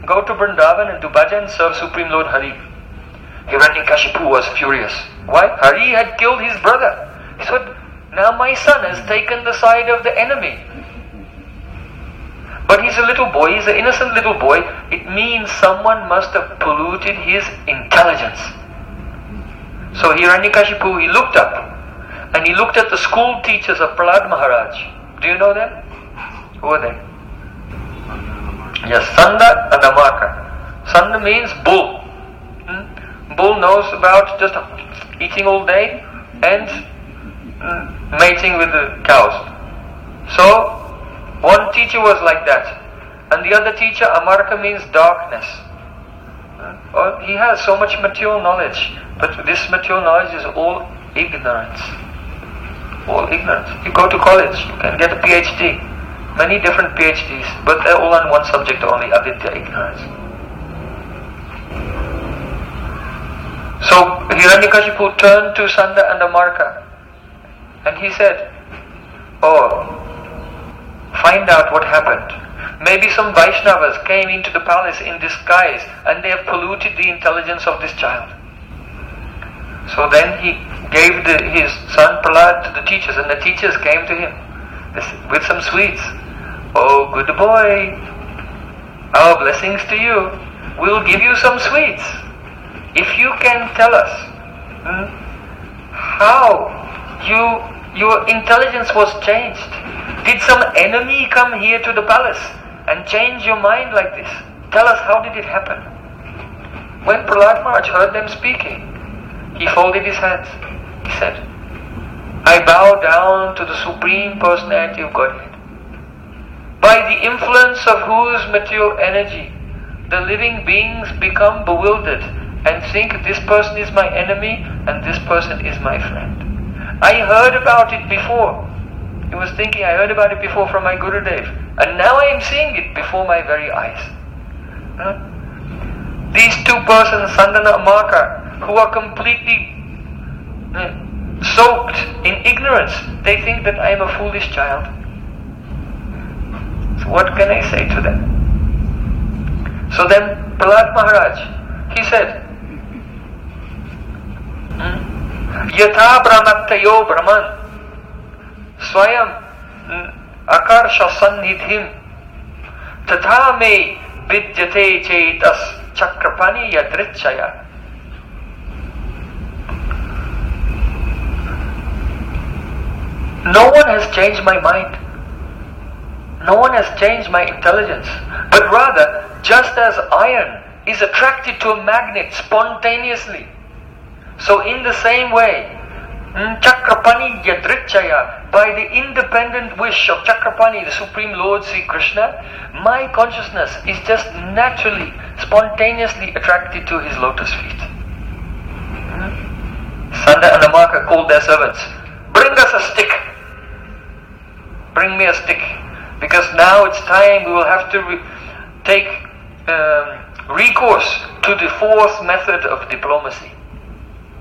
go to Vrindavan and do bhajan and serve Supreme Lord Hari. Hiranyakashipu was furious. Why? Hari had killed his brother. He said, now my son has taken the side of the enemy. But he's a little boy, he's an innocent little boy. It means someone must have polluted his intelligence. So Hiranyakashipu, he looked up and he looked at the school teachers of Prahlad Maharaj. Do you know them? Who are they? Yes, Sanda and Amarka. Sanda means bull. Bull knows about just eating all day and mating with the cows. So, one teacher was like that. And the other teacher, Amarka, means darkness. He has so much material knowledge, but this material knowledge is all ignorance. All ignorance. You go to college, you can get a PhD. Many different PhDs, but they're all on one subject only, avidya, ignorance. So Hiranyakashipu turned to Sanda and Amarka and he said, find out what happened. Maybe some Vaishnavas came into the palace in disguise and they have polluted the intelligence of this child. So then he gave his son Prahlad to the teachers, and the teachers came to him with some sweets. Oh, good boy, our blessings to you. We'll give you some sweets. If you can tell us how your intelligence was changed. Did some enemy come here to the palace and change your mind like this? Tell us, how did it happen? When Prahlad Maharaj heard them speaking, he folded his hands. He said, I bow down to the Supreme Personality of Godhead, by the influence of whose material energy the living beings become bewildered and think this person is my enemy and this person is my friend. I heard about it before. He was thinking, I heard about it before from my Gurudev, and now I am seeing it before my very eyes. These two persons, Sandana and Amarka, who are completely soaked in ignorance, they think that I am a foolish child. So what can I say to them? So then Prahlad Maharaj, he said, Yatha brahmatayo brahman Swayam akarsha sannidhim tatha me vidyate chetas chakrapani yadrichaya. No one has changed my mind. No one has changed my intelligence. But rather, just as iron is attracted to a magnet spontaneously, so in the same way, Chakrapani Yadrichaya, by the independent wish of Chakrapani, the Supreme Lord Sri Krishna, my consciousness is just naturally, spontaneously attracted to his lotus feet. Sanda and Amaka called their servants, bring us a stick. Bring me a stick. Because now it's time we will have to take recourse to the fourth method of diplomacy.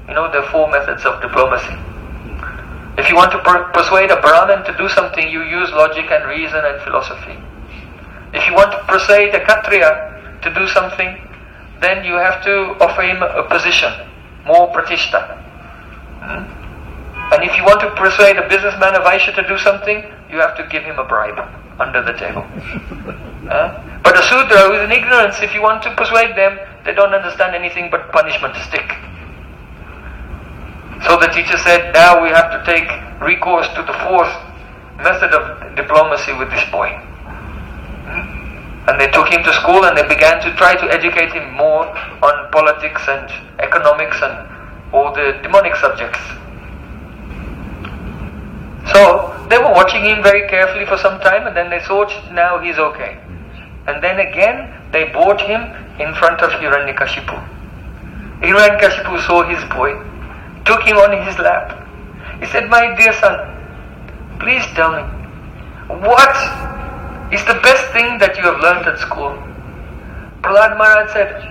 You know, the four methods of diplomacy. If you want to persuade a Brahmin to do something, you use logic and reason and philosophy. If you want to persuade a Kshatriya to do something, then you have to offer him a position, more pratishta. And if you want to persuade a businessman, a Vaishya, to do something, you have to give him a bribe under the table. But a Sudra who is in ignorance, if you want to persuade them, they don't understand anything but punishment, stick. So the teacher said, now we have to take recourse to the fourth method of diplomacy with this boy. And they took him to school and they began to try to educate him more on politics and economics and all the demonic subjects. So they were watching him very carefully for some time, and then they thought, now he's okay. And then again they brought him in front of Hiranyakashipu. Hiranyakashipu saw his boy, took him on his lap. He said, my dear son, please tell me, what is the best thing that you have learned at school? Prahlad Maharaj said,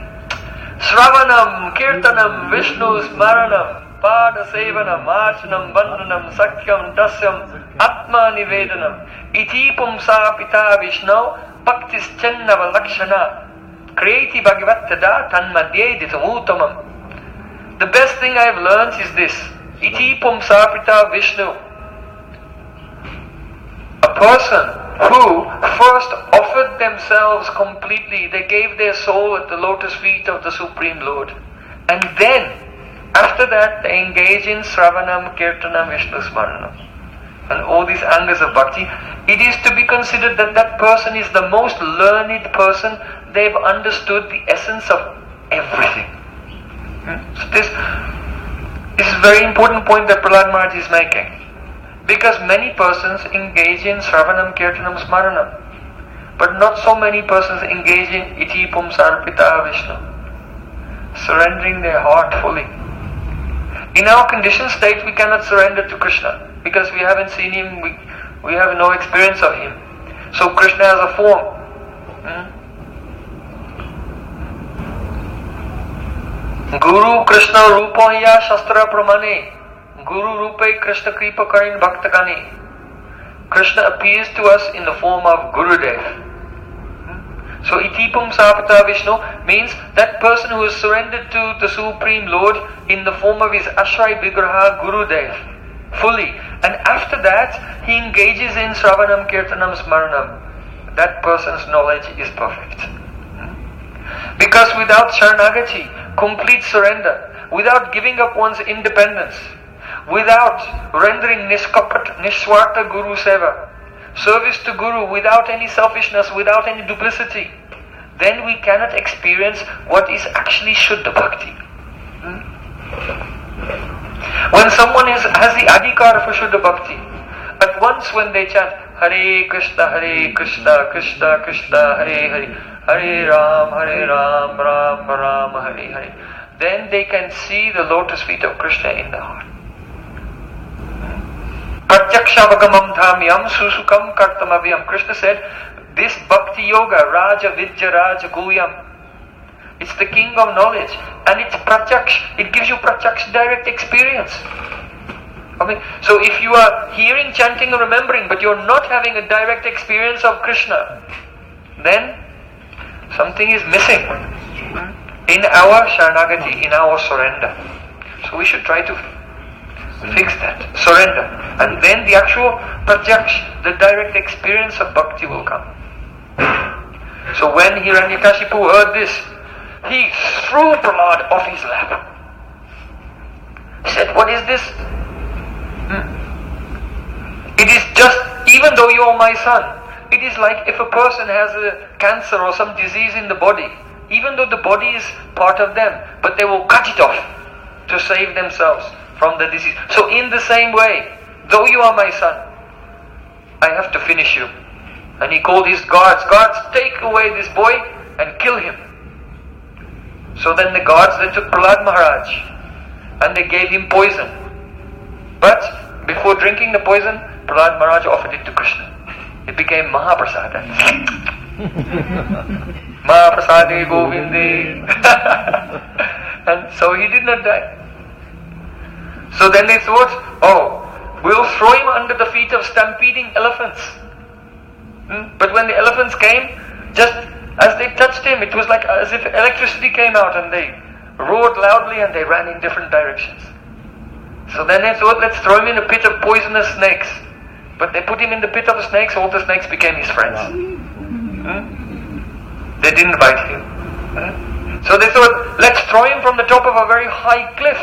Shravanam, Kirtanam, Vishnu, Smaranam, Pada Sevanam, Archanam, Vandanam, Sakyam, Dasyam, Atma Nivedanam, Iti Pumsa Pita Vishnu, Bhaktis Chennava Lakshana, Kreti Bhagavattada Tanmadye Ditamutamam. The best thing I have learned is this. Iti Pumsa Pita Vishnu. A person who first offered themselves completely, they gave their soul at the lotus feet of the Supreme Lord. And then, after that, they engage in Sravanam, Kirtanam, Vishnu Smaranam. And all these angas of bhakti, it is to be considered that that person is the most learned person. They've understood the essence of everything. So this is a very important point that Prahlad Maharaj is making. Because many persons engage in Sravanam, Kirtanam, Smaranam. But not so many persons engage in Iti Pumsarpita Vishnu. Surrendering their heart fully. In our conditioned state, we cannot surrender to Krishna because we haven't seen him, we have no experience of him. So Krishna has a form. Guru Krishna Rupaya Shastra Pramane Guru Rupe Krishna Kripa Karin Bhaktakani. Krishna appears to us in the form of Gurudev. So Itipam Sapata Vishnu means that person who is surrendered to the Supreme Lord in the form of his Ashray Vigraha Gurudev fully. And after that he engages in Sravanam, Kirtanam, Smaranam. That person's knowledge is perfect. Because without Sharanagati, complete surrender, without giving up one's independence, without rendering Nishwarta Guru Seva, service to Guru without any selfishness, without any duplicity, then we cannot experience what is actually Shuddha Bhakti. When someone has the adhikar for Shuddha Bhakti, at once when they chant Hare Krishna, Krishna Krishna, Hare Hare, Hare Ram, Ram Ram, Hare Hare, then they can see the lotus feet of Krishna in the heart. Pratyaksha dhamyam susukam kartamavyam. Krishna said, this bhakti yoga, Raja Vidya Raja Guyam, it's the king of knowledge, and it's pratyaksh, it gives you pratyaksh direct experience. So if you are hearing, chanting and remembering, but you're not having a direct experience of Krishna, then something is missing in our Sharanagati, in our surrender. So we should try to fix that. Surrender. And then the actual pratyaksh, the direct experience of bhakti will come. So when Hiranyakashipu heard this, he threw Prahlad off his lap. He said, "What is this? It is just, even though you are my son, it is like if a person has a cancer or some disease in the body, even though the body is part of them, but they will cut it off to save themselves from the disease. So in the same way, though you are my son, I have to finish you." And he called his guards, "Guards, take away this boy and kill him." So then the guards, they took Prahlad Maharaj and they gave him poison. But before drinking the poison, Prahlad Maharaj offered it to Krishna. It became Mahaprasada. Mahaprasade Govinde. And so he did not die. So then they thought, "Oh, we'll throw him under the feet of stampeding elephants." But when the elephants came, just as they touched him, it was like as if electricity came out and they roared loudly and they ran in different directions. So then they thought, "Let's throw him in a pit of poisonous snakes." But they put him in the pit of the snakes, all the snakes became his friends. They didn't bite him. So they thought, "Let's throw him from the top of a very high cliff."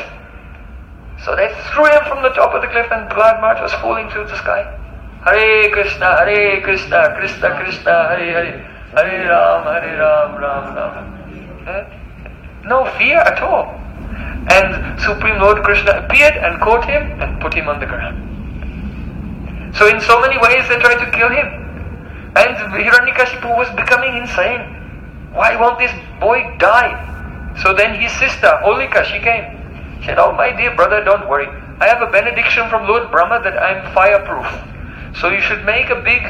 So they threw him from the top of the cliff and Prahlad Maharaj was falling through the sky. Hare Krishna, Krishna Krishna, Hare Hare, Hare Ram, Ram Ram. No fear at all. And Supreme Lord Krishna appeared and caught him and put him on the ground. So in so many ways they tried to kill him. And Hiranyakashipu was becoming insane. Why won't this boy die? So then his sister, Holika, she came. She said, "Oh my dear brother, don't worry. I have a benediction from Lord Brahma that I am fireproof. So you should make a big,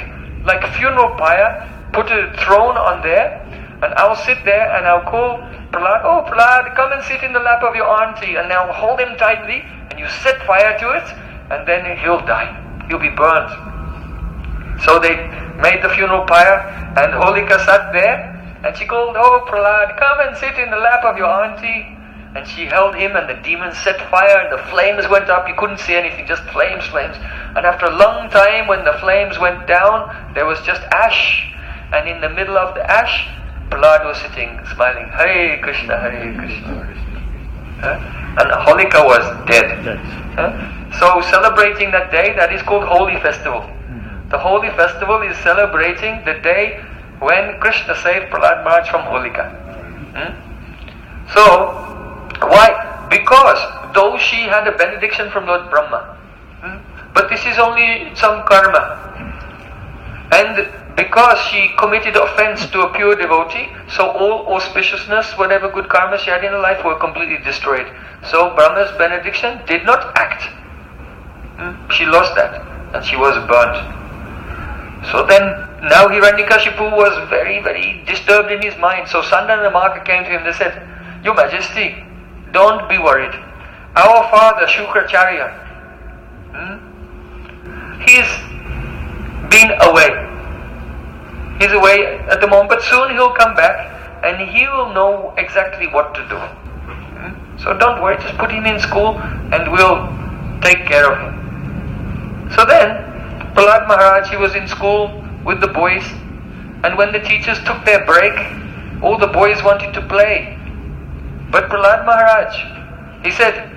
like funeral pyre, put a throne on there, and I'll sit there and I'll call Prahlad, 'Oh Prahlad, come and sit in the lap of your auntie,' and now hold him tightly, and you set fire to it, and then he'll die. He'll be burnt." So they made the funeral pyre, and Holika sat there, and she called, "Oh Prahlad, come and sit in the lap of your auntie." And she held him, and the demons set fire, and the flames went up. You couldn't see anything, just flames. And after a long time, when the flames went down, there was just ash. And in the middle of the ash, Prahlad was sitting, smiling, "Hare Krishna, Hare Krishna." And Holika was dead. So celebrating that day, that is called Holy Festival. The Holy Festival is celebrating the day when Krishna saved Prahlad Maharaj from Holika. So, why? Because though she had a benediction from Lord Brahma, but this is only some karma. And because she committed offense to a pure devotee, so all auspiciousness, whatever good karma she had in her life were completely destroyed. So Brahma's benediction did not act. She lost that and she was burnt. So then, now Hiranyakashipu was very, very disturbed in his mind. So Sandana and Marka came to him, they said, "Your Majesty, don't be worried. Our father, Shukracharya, he's been away. He's away at the moment, but soon he'll come back and he will know exactly what to do. So don't worry, just put him in school and we'll take care of him." So then, Prahlad Maharaj, he was in school with the boys, and when the teachers took their break, all the boys wanted to play. But Prahlad Maharaj, he said,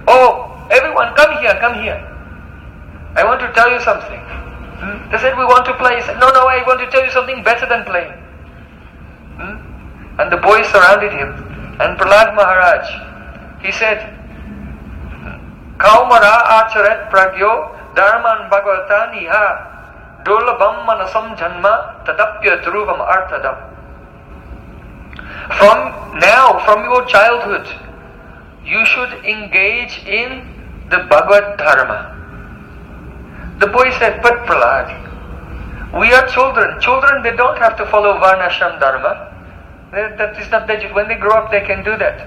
"Oh, everyone, come here. I want to tell you something." They said, "We want to play." He said, No, I want to tell you something better than playing." And the boys surrounded him. And Prahlad Maharaj, he said, "Kaumara acharet pragyo dharman bhagavatani ha dolabam manasam janma tadapya dhruvam arthadam." From your childhood, you should engage in the Bhagavad Dharma. The boy said, "But Prahlad, we are children. Children, they don't have to follow Varnashram Dharma. That is not that. When they grow up, they can do that."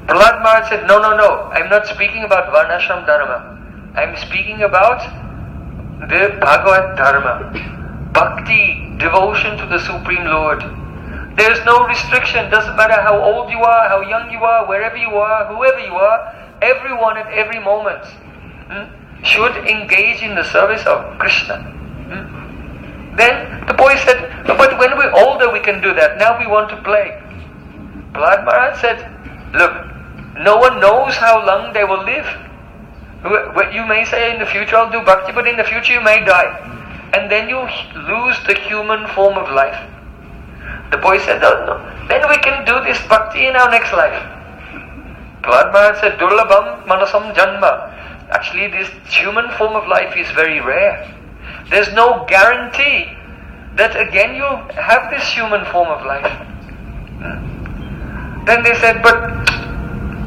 Prahlad Maharaj said, No. I'm not speaking about Varnashram Dharma. I'm speaking about the Bhagavad Dharma. Bhakti, devotion to the Supreme Lord. There is no restriction. Doesn't matter how old you are, how young you are, wherever you are, whoever you are, everyone at every moment. should engage in the service of Krishna. Then the boy said, but when we're older we can do that, now we want to play. Prahlad Maharaj said, look, no one knows how long they will live. You may say in the future I'll do bhakti, but in the future you may die. And then you lose the human form of life. The boy said, no, then we can do this bhakti in our next life. Prahlad Maharaj said, Durlabham manasam janma. Actually, this human form of life is very rare. There's no guarantee that again you have this human form of life. Then they said, but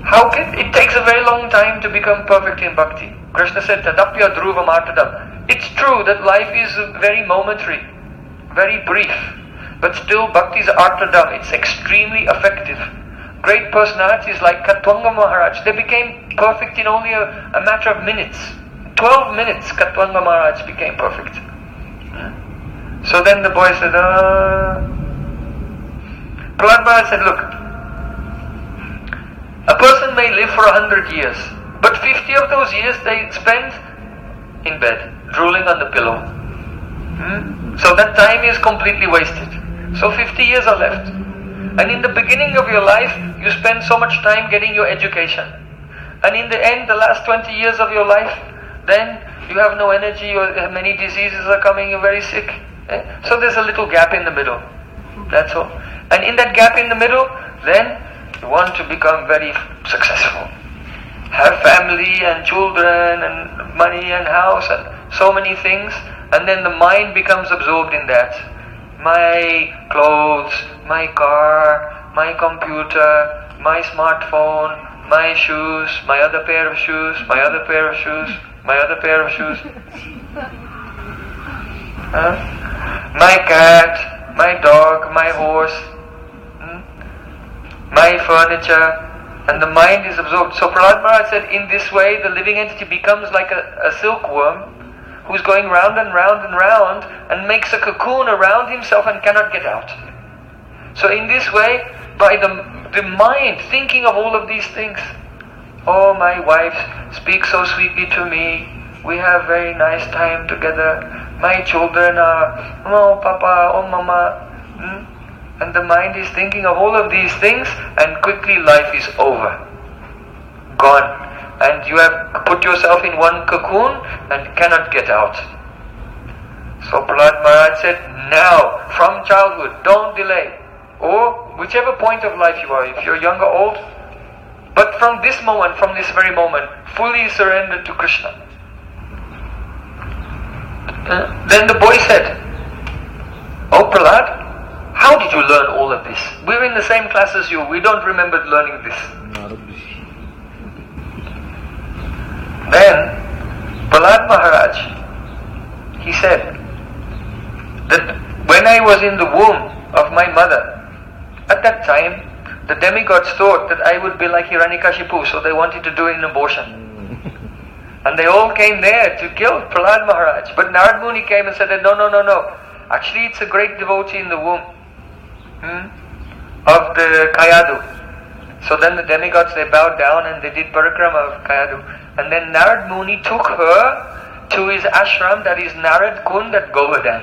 how can it takes a very long time to become perfect in bhakti. Krishna said, Tadapya dhruvam artadam. It's true that life is very momentary, very brief, but still bhakti is artadam. It's extremely effective. Great personalities like Katwanga Maharaj, they became perfect in only a matter of minutes. 12 minutes Katwanga Maharaj became perfect. So then the boy said, Prahlad Maharaj said, look, a person may live for 100 years, but 50 of those years they spend in bed, drooling on the pillow. So that time is completely wasted. So 50 years are left. And in the beginning of your life, you spend so much time getting your education. And in the end, the last 20 years of your life, then you have no energy, many diseases are coming, you're very sick. So there's a little gap in the middle. That's all. And in that gap in the middle, then you want to become very successful. Have family and children and money and house and so many things. And then the mind becomes absorbed in that. My clothes, my car, my computer, my smartphone, my shoes, my other pair of shoes, my other pair of shoes, my other pair of shoes. My cat, my dog, my horse, my furniture, and the mind is absorbed. So Prahlad Maharaj said, in this way the living entity becomes like a silkworm who's going round and round and round and makes a cocoon around himself and cannot get out. So in this way, by the mind thinking of all of these things, oh, my wife speaks so sweetly to me, we have very nice time together, my children are, oh papa, oh mama, and the mind is thinking of all of these things, and quickly life is over, gone. And you have put yourself in one cocoon and cannot get out. So Prahlad Maharaj said, now, from childhood, don't delay. Or whichever point of life you are, if you're young or old, but from this moment, from this very moment, fully surrendered to Krishna. Then the boy said, oh Prahlad, how did you learn all of this? We're in the same class as you, we don't remember learning this. Then Prahlad Maharaj, he said that when I was in the womb of my mother, at that time the demigods thought that I would be like Hiranyakashipu, so they wanted to do an abortion. And they all came there to kill Prahlad Maharaj. But Narad Muni came and said that no. Actually it's a great devotee in the womb of the Kayadu. So then the demigods, they bowed down and they did parikrama of Kayadu. And then Narad Muni took her to his ashram, that is Narad Kund at Govardhan.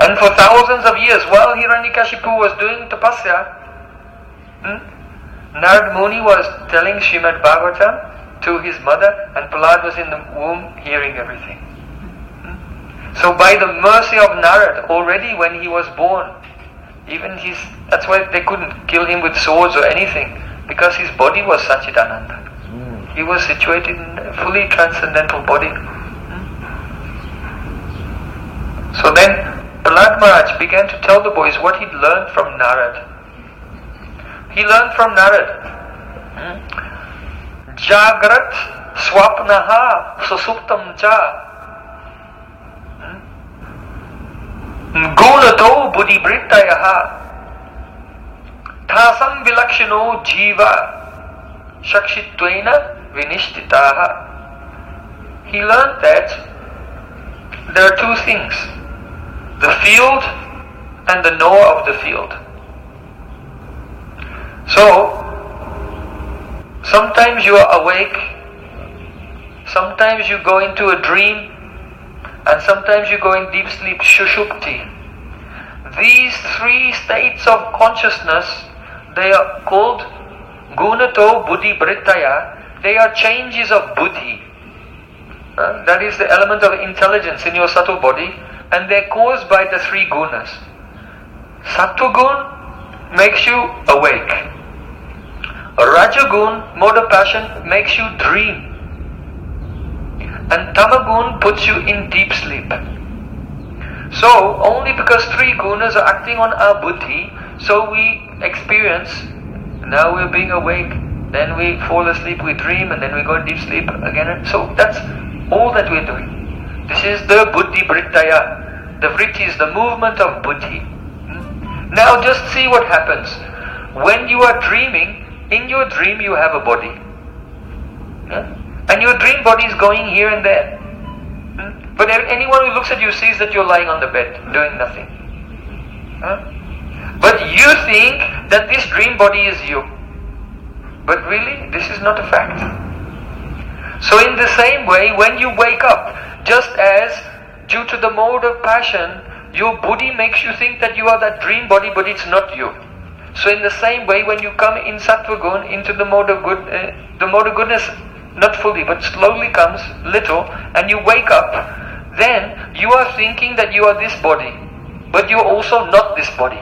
And for thousands of years, while Hiranyakashipu was doing tapasya, Narad Muni was telling Srimad Bhagavatam to his mother, and Prahlad was in the womb hearing everything. So by the mercy of Narad, already when he was born, that's why they couldn't kill him with swords or anything, because his body was Satchidananda. He was situated in a fully transcendental body. So then Prahlad Maharaj began to tell the boys what he'd learned from Narad. He learned from Narad, Jagrat swapnaha susuptam cha gunato buddhibhrittayaha thasam vilakshano jiva shakshitvaina vinishtitaha. He learned that there are two things, the field and the knower of the field. So sometimes you are awake sometimes you go into a dream, and sometimes you go in deep sleep, shushupti. These three states of consciousness, they are called gunato buddhi brittaya. They are changes of buddhi. That is the element of intelligence in your subtle body, and they're caused by the three gunas. Sattva makes you awake. Rajagun, mode of passion, makes you dream. And Tamagun puts you in deep sleep. So, only because three gunas are acting on our buddhi, so we experience, now we're being awake, then we fall asleep, we dream, and then we go in deep sleep again. So that's all that we're doing. This is the buddhi brittaya. The vritti is the movement of buddhi. Now just see what happens. When you are dreaming, in your dream you have a body. And your dream body is going here and there. But anyone who looks at you sees that you're lying on the bed, doing nothing. But you think that this dream body is you. But really, this is not a fact. So in the same way, when you wake up, just as due to the mode of passion, your buddhi makes you think that you are that dream body, but it's not you. So in the same way, when you come in sattva gun into the mode of good, the mode of goodness, not fully, but slowly comes, little, and you wake up, then you are thinking that you are this body, but you're also not this body.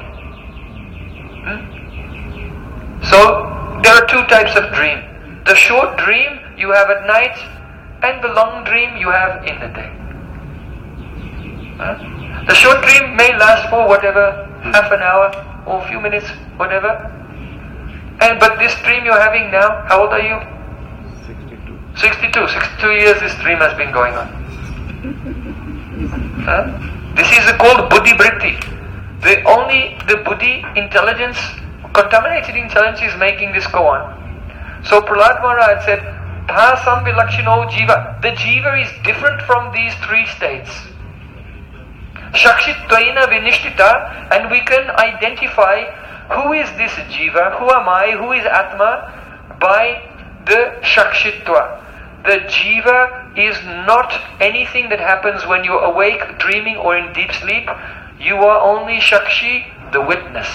So there are two types of dream. The short dream you have at night, and the long dream you have in the day. The short dream may last for whatever, half an hour or a few minutes, whatever. But this dream you're having now, how old are you? 62 years this dream has been going on. This is called buddhi vritti. The buddhi intelligence, contaminated intelligence is making this go on. So Prahlad Maharaj said, Bhasam vilakshino jiva. The jiva is different from these three states. Shakshitvaina vinishtita, and we can identify who is this jiva, who am I, who is Atma, by the shakshitva. The jiva is not anything that happens when you're awake, dreaming, or in deep sleep. You are only shakshi, the witness.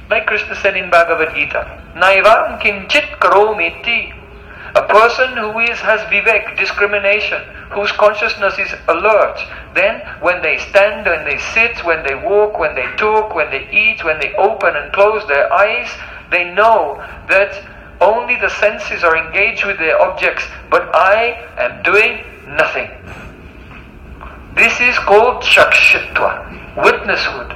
Like Krishna said in Bhagavad Gita, Naivam kinchit karomiti. A person who has vivek, discrimination, whose consciousness is alert, then when they stand, when they sit, when they walk, when they talk, when they eat, when they open and close their eyes, they know that only the senses are engaged with their objects, but I am doing nothing. This is called shakshitva, witnesshood.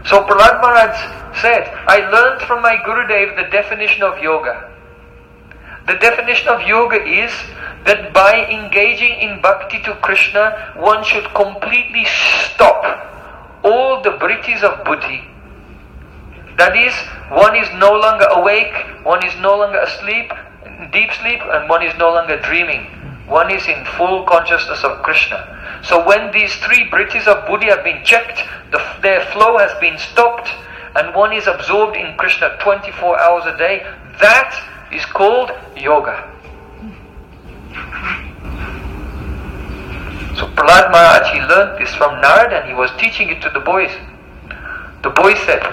So Prahlad Maharaj said, I learned from my Gurudev the definition of yoga. The definition of yoga is that by engaging in bhakti to Krishna, one should completely stop all the vrittis of buddhi. That is, one is no longer awake, one is no longer asleep, deep sleep, and one is no longer dreaming. One is in full consciousness of Krishna. So when these three vrittis of buddhi have been checked, their flow has been stopped, and one is absorbed in Krishna 24 hours a day, that is called yoga. So Prahlad Maharaj, he learned this from Narad and he was teaching it to the boys. The boys said,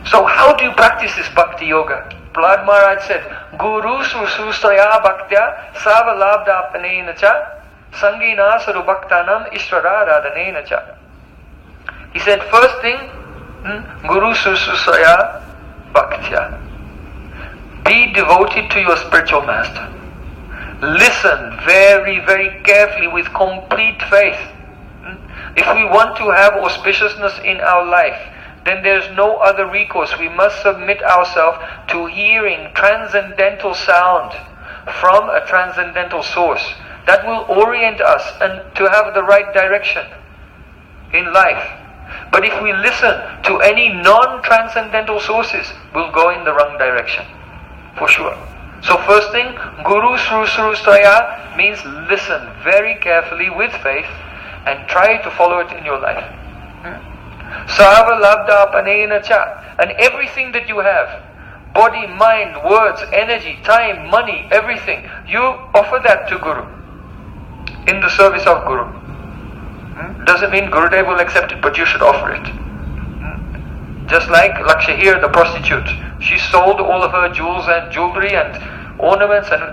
so how do you practice this bhakti yoga? Prahlad Maharaj said, Guru susustaya bhaktya savalabda apanena cha sangina sarubhaktanam ishvara radhanena cha. He said, first thing, Guru susustaya bhaktya. Be devoted to your spiritual master. Listen very, very carefully with complete faith. If we want to have auspiciousness in our life, then there's no other recourse. We must submit ourselves to hearing transcendental sound from a transcendental source. That will orient us and to have the right direction in life. But if we listen to any non-transcendental sources, we'll go in the wrong direction. For sure. So first thing, Guru Srusrustaya means listen very carefully with faith and try to follow it in your life. Sarva labda panena cha. And everything that you have, body, mind, words, energy, time, money, everything. You offer that to Guru in the service of Guru. Doesn't mean Gurudev will accept it, but you should offer it. Just like Laksha here, the prostitute. She sold all of her jewels and jewelry and ornaments and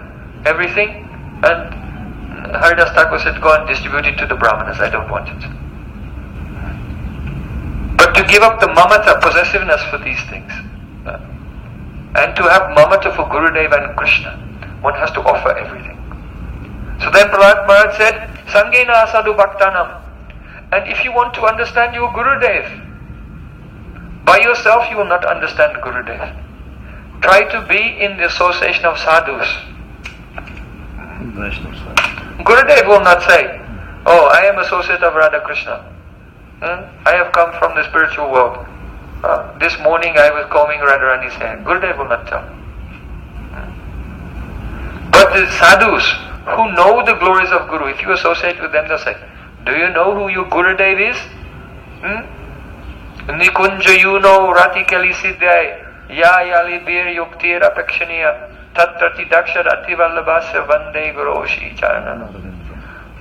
everything, and Haridas Thakur said, go and distribute it to the Brahmanas, I don't want it. But to give up the mamata, possessiveness for these things, and to have mamata for Gurudev and Krishna, one has to offer everything. So then Prahlad Maharaj said, Sangena Sadhu Bhaktanam. And if you want to understand your Gurudev, by yourself you will not understand Gurudev. Try to be in the association of sadhus. Gurudev will not say, oh, I am associate of Radha Krishna. I have come from the spiritual world. This morning I was combing Radharani's hair. Gurudev will not tell. But the sadhus who know the glories of Guru, if you associate with them, they'll say, do you know who your Gurudev is? Nikunja yuno rati kali siddhai ya yali bir yuktir apekshaniya tatrati dakshar ativallabhasya vande guroshi charana.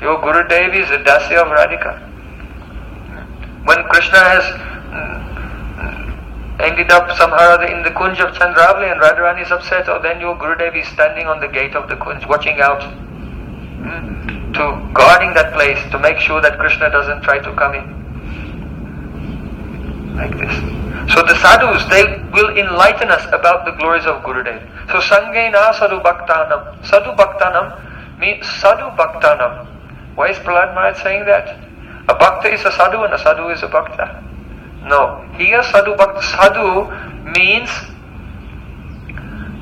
Your Gurudev is a Dasi of Radhika. When Krishna has ended up somehow in the Kunj of Chandravali and Radharani is upset, oh, then your Gurudev is standing on the gate of the Kunj, watching out, to guarding that place, to make sure that Krishna doesn't try to come in. Like this. So the sadhus, they will enlighten us about the glories of Gurudev. So Sangena Sadhu Bhaktanam. Sadhu Bhaktanam means Sadhu Bhaktanam. Why is Prahlad Maharaj saying that? A Bhakta is a sadhu and a sadhu is a Bhakta. No. Here Sadhu Bhakta. Sadhu means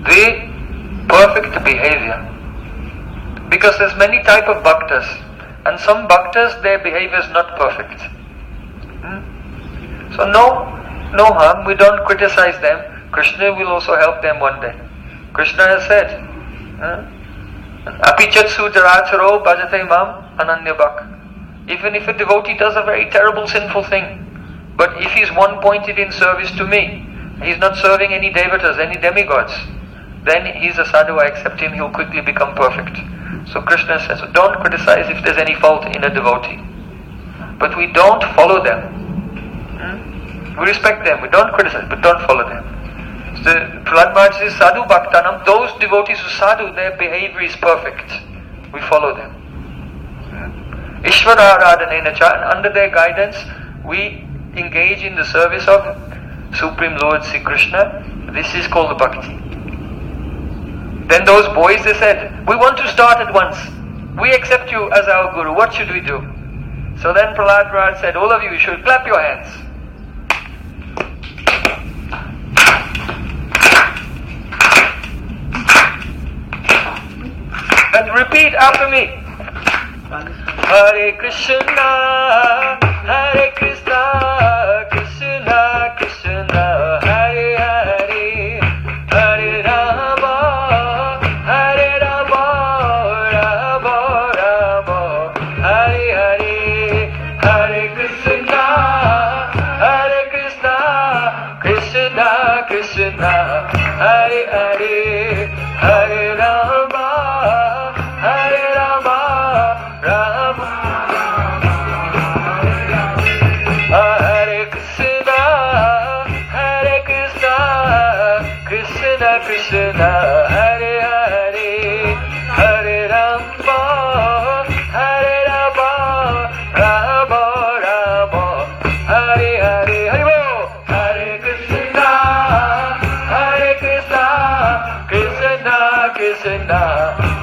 the perfect behavior. Because there's many type of Bhaktas. And some Bhaktas, their behavior is not perfect. So no harm, we don't criticize them. Krishna will also help them one day. Krishna has said, Apichatsu jaracharo bhajate mam ananyabhak. Even if a devotee does a very terrible sinful thing, but if he's one pointed in service to me, he's not serving any devatas, any demigods, then he's a sadhu, I accept him, he'll quickly become perfect. So Krishna says, don't criticize if there's any fault in a devotee. But we don't follow them. We respect them, we don't criticize, but don't follow them. So Prahlad Maharaj says, Sadhu Bhaktanam, those devotees who sadhu, their behavior is perfect. We follow them. Ishvara Aradhanenacha, and under their guidance, we engage in the service of Supreme Lord Sri Krishna. This is called bhakti. Then those boys, they said, we want to start at once. We accept you as our Guru. What should we do? So then Prahlad Maharaj said, all of you should clap your hands. And repeat after me. Hare Krishna, Hare Krishna, Krishna Krishna, Hare Hare, Hare Rama, Hare Rama, Rama Rama, Hare Hare, Hare Krishna, Hare Krishna, Krishna Krishna, Hare Hare, Hare Rama, Hare Rama, Rama Hare Krishna, Hare Krishna, Krishna Krishna, Hare Hare, Hare Rama, Hare Rama, Rama Rama, Hare Hare, Hare Bol, Hare Krishna, Hare Krishna, Krishna Krishna,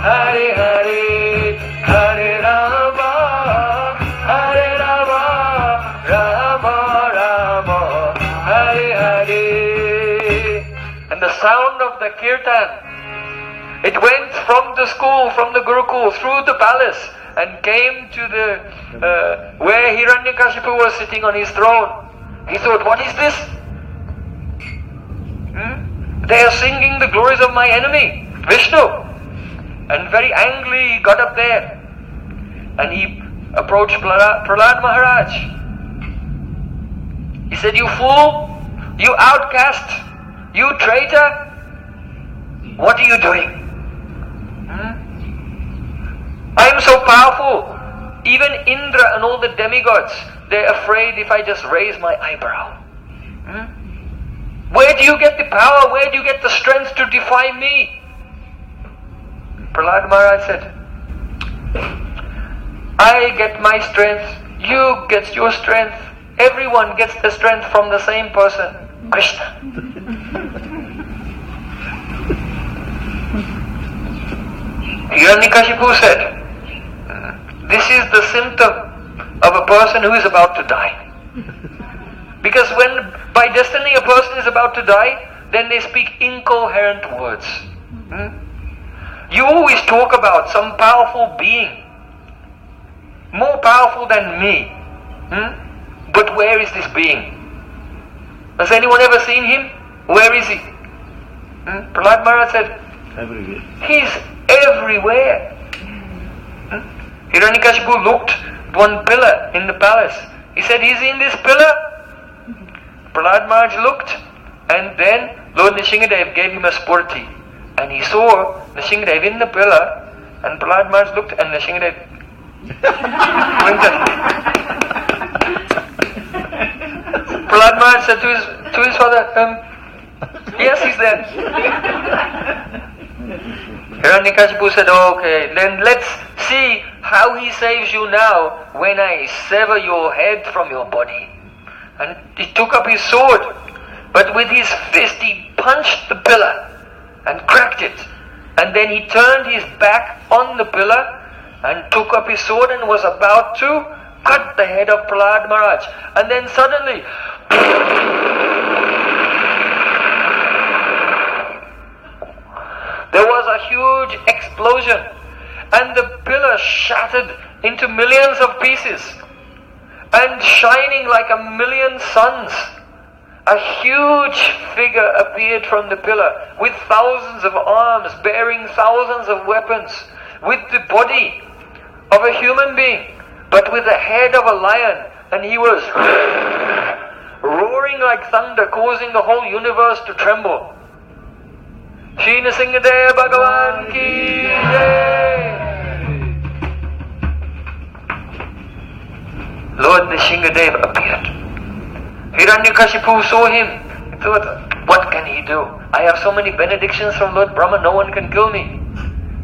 Hare Hare, Hare Rama, Hare Rama, Rama Rama, Hare Hare. And the sound of the kirtan, it went from the school, from the Gurukul, through the palace, and came to the where Hiranyakashipu was sitting on his throne. He thought, what is this? They are singing the glories of my enemy, Vishnu. And very angry, he got up there and he approached Prahlad Maharaj. He said, you fool, you outcast, you traitor, What are you doing? I am so powerful. Even Indra and all the demigods, they're afraid if I just raise my eyebrow. Where do you get the power? Where do you get the strength to defy me? Prahlad Maharaj said, I get my strength, you get your strength, everyone gets the strength from the same person, Krishna. Hiranyakashipu said, this is the symptom of a person who is about to die. Because when by destiny a person is about to die, then they speak incoherent words. You always talk about some powerful being, more powerful than me. But where is this being? Has anyone ever seen him? Where is he? Prahlad Maharaj said,
Everywhere.
He's everywhere. Hiranyakashipu looked at one pillar in the palace. He said, is he in this pillar? Prahlad Maharaj looked, and then Lord Nrisimha gave him a spurti. And he saw Nrisimha in the pillar, and Prahlad Maharaj looked, and Nrisimha winked. Prahlad Maharaj said to his father, yes, he's there. Hiranyakashipu said, okay, then let's see how he saves you now when I sever your head from your body. And he took up his sword, but with his fist he punched the pillar and cracked it. And then he turned his back on the pillar and took up his sword and was about to cut the head of Prahlad Maharaj. And then suddenly, there was a huge explosion, and the pillar shattered into millions of pieces, and shining like a million suns, a huge figure appeared from the pillar with thousands of arms, bearing thousands of weapons, with the body of a human being, but with the head of a lion, and he was roaring like thunder, causing the whole universe to tremble. Shri Nrisimha Bhagavan ki jai. Lord Nrisimha appeared. Hiranyakashipu saw him. He thought, what can he do? I have so many benedictions from Lord Brahma, no one can kill me.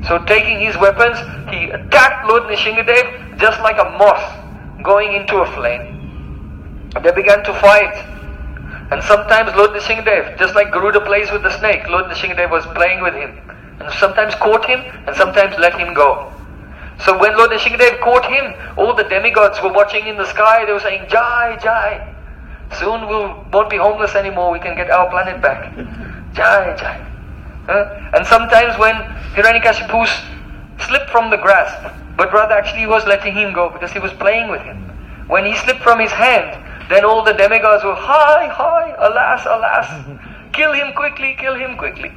So taking his weapons, he attacked Lord Nrisimha just like a moth going into a flame. They began to fight. And sometimes Lord Nrisimha, just like Garuda plays with the snake, Lord Nrisimha was playing with him. And sometimes caught him, and sometimes let him go. So when Lord Nrisimha caught him, all the demigods were watching in the sky, they were saying, Jai, Jai. Soon we won't be homeless anymore, we can get our planet back. Jai, Jai. And sometimes when Hiranyakashipu slipped from the grasp, but rather actually he was letting him go because he was playing with him. When he slipped from his hand, then all the demigods were, hi, hi, alas, alas, kill him quickly, kill him quickly.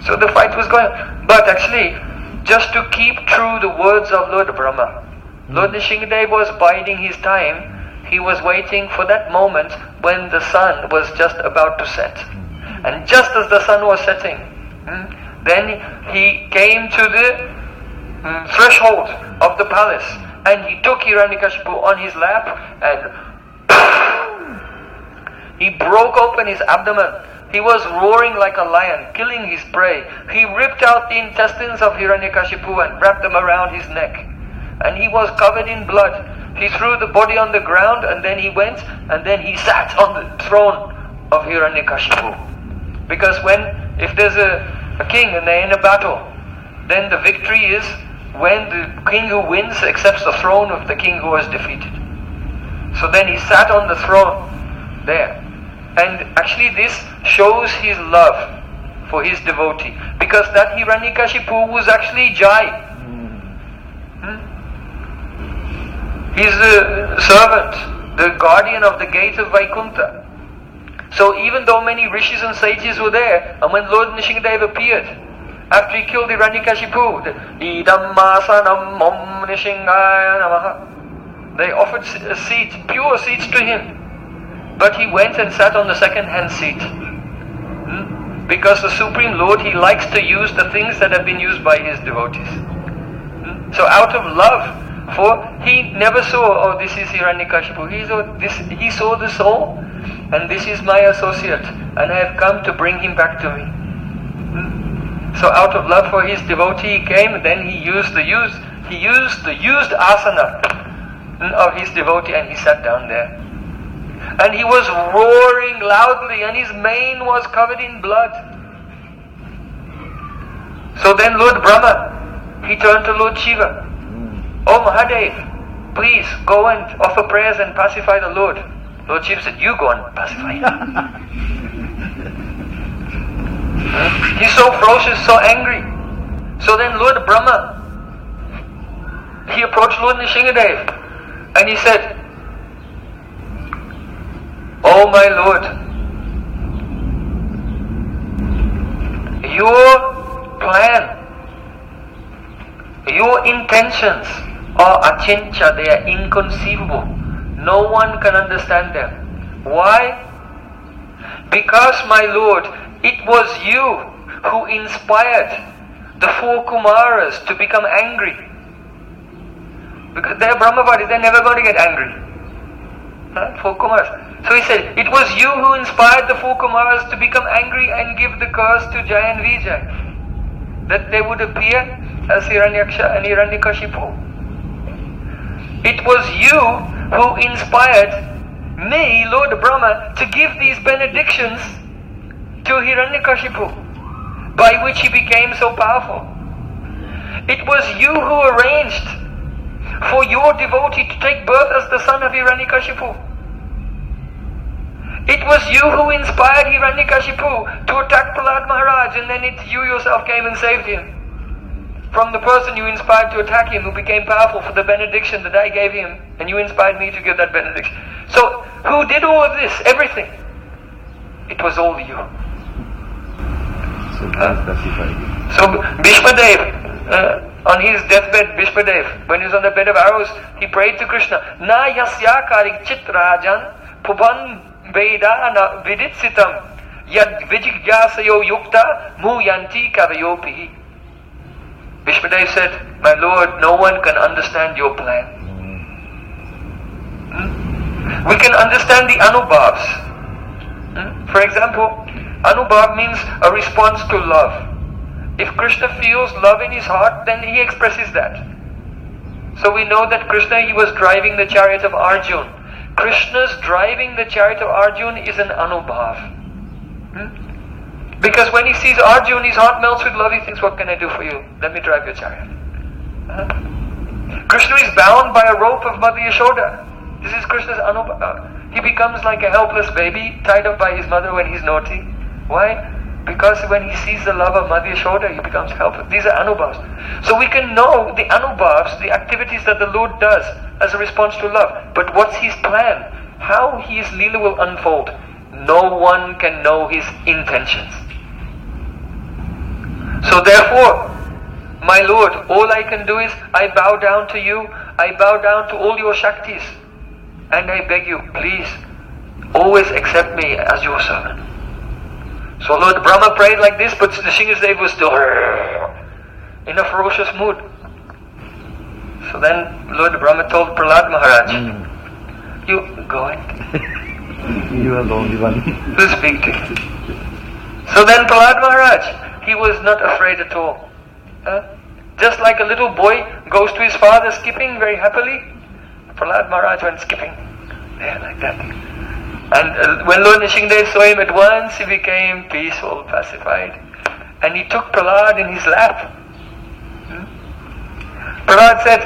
So the fight was going on. But actually, just to keep true the words of Lord Brahma, Lord Nrisimha was biding his time. He was waiting for that moment when the sun was just about to set. And just as the sun was setting, then he came to the threshold of the palace, and he took Hiranyakashipu on his lap and he broke open his abdomen. He was roaring like a lion, killing his prey. He ripped out the intestines of Hiranyakashipu and wrapped them around his neck. And he was covered in blood. He threw the body on the ground, and then he went and then he sat on the throne of Hiranyakashipu. Because if there's a king and they're in a battle, then the victory is when the king who wins accepts the throne of the king who was defeated. So then he sat on the throne there. And actually this shows his love for his devotee. Because that Hiranyakashipu was actually Jai. He's the servant, the guardian of the gate of Vaikuntha. So even though many rishis and sages were there, and when Lord Nrisimha appeared, after he killed Hiranyakashipu, Idam Masanam Om Nrisimhaya Namaha, they offered seats, pure seats to him. But he went and sat on the second-hand seat. Because the Supreme Lord, He likes to use the things that have been used by His devotees. So out of love, for He never saw, oh, this is Hiranyakashipu. He saw the soul, and this is my associate, and I have come to bring him back to me. So out of love for His devotee, He came, and then He used the used asana of His devotee, and He sat down there. And He was roaring loudly, and His mane was covered in blood. So then Lord Brahma, he turned to Lord Shiva. Oh Mahadev, please go and offer prayers and pacify the Lord. Lord Shiva said, you go and pacify him. He's so ferocious, so angry. So then Lord Brahma, he approached Lord Nrisimha, and he said, oh my Lord, your plan, your intentions are achintya, they are inconceivable. No one can understand them. Why? Because, my Lord, it was you who inspired the 4 Kumaras to become angry. Because they are Brahmavadis, they are never going to get angry. 4 Kumaras. So he said, it was you who inspired the 4 Kumaras to become angry and give the curse to Jaya and Vijay, that they would appear as Hiranyaksha and Hiranyakashipu. It was you who inspired me, Lord Brahma, to give these benedictions to Hiranyakashipu, by which he became so powerful. It was you who arranged for your devotee to take birth as the son of Hiranyakashipu. It was you who inspired Hiranyakashipu to attack Prahlad Maharaj, and then you yourself came and saved him from the person you inspired to attack him, who became powerful for the benediction that I gave him, and you inspired me to give that benediction. So, who did all of this? Everything. It was all you. So Bhishmadev, on his deathbed, Bhishmadev, when he was on the bed of arrows, he prayed to Krishna, Na yasya karik chit rajan puban vedana viditsitam yad vijigyasayo yukta muyanti kavayopi. Bhishmadev said, my Lord, no one can understand your plan. We can understand the anubhavs. For example, anubhav means a response to love. If Krishna feels love in his heart, then he expresses that. So we know that Krishna, he was driving the chariot of Arjun. Krishna's driving the chariot of Arjun is an anubhav. Because when he sees Arjun, his heart melts with love. He thinks, what can I do for you? Let me drive your chariot. Krishna is bound by a rope of Mother Yashoda. This is Krishna's anubhav. He becomes like a helpless baby tied up by his mother when he's naughty. Why? Because when he sees the love of Mother Yashoda, he becomes helpless. These are anubhavs. So we can know the anubhavs, the activities that the Lord does as a response to love. But what's his plan? How his Leela will unfold? No one can know his intentions. So therefore, my Lord, all I can do is, I bow down to you, I bow down to all your Shaktis, and I beg you, please, always accept me as your servant. So Lord Brahma prayed like this, but Nrisimha was still in a ferocious mood. So then Lord Brahma told Prahlad Maharaj, you go ahead.
You are the only one.
To speak to him. So then Prahlad Maharaj, he was not afraid at all. Just like a little boy goes to his father skipping very happily, Prahlad Maharaj went skipping there like that. And when Lord Nrisimha saw him, at once he became peaceful, pacified. And he took Prahlad in his lap. Prahlad said,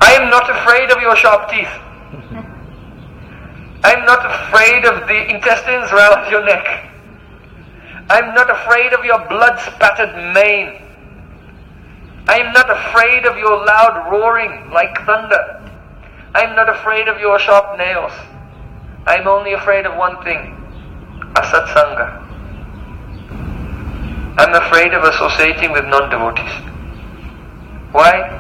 I am not afraid of your sharp teeth. I am not afraid of the intestines around your neck. I am not afraid of your blood-spattered mane. I am not afraid of your loud roaring like thunder. I am not afraid of your sharp nails. I am only afraid of one thing, asatsanga. I am afraid of associating with non-devotees. Why?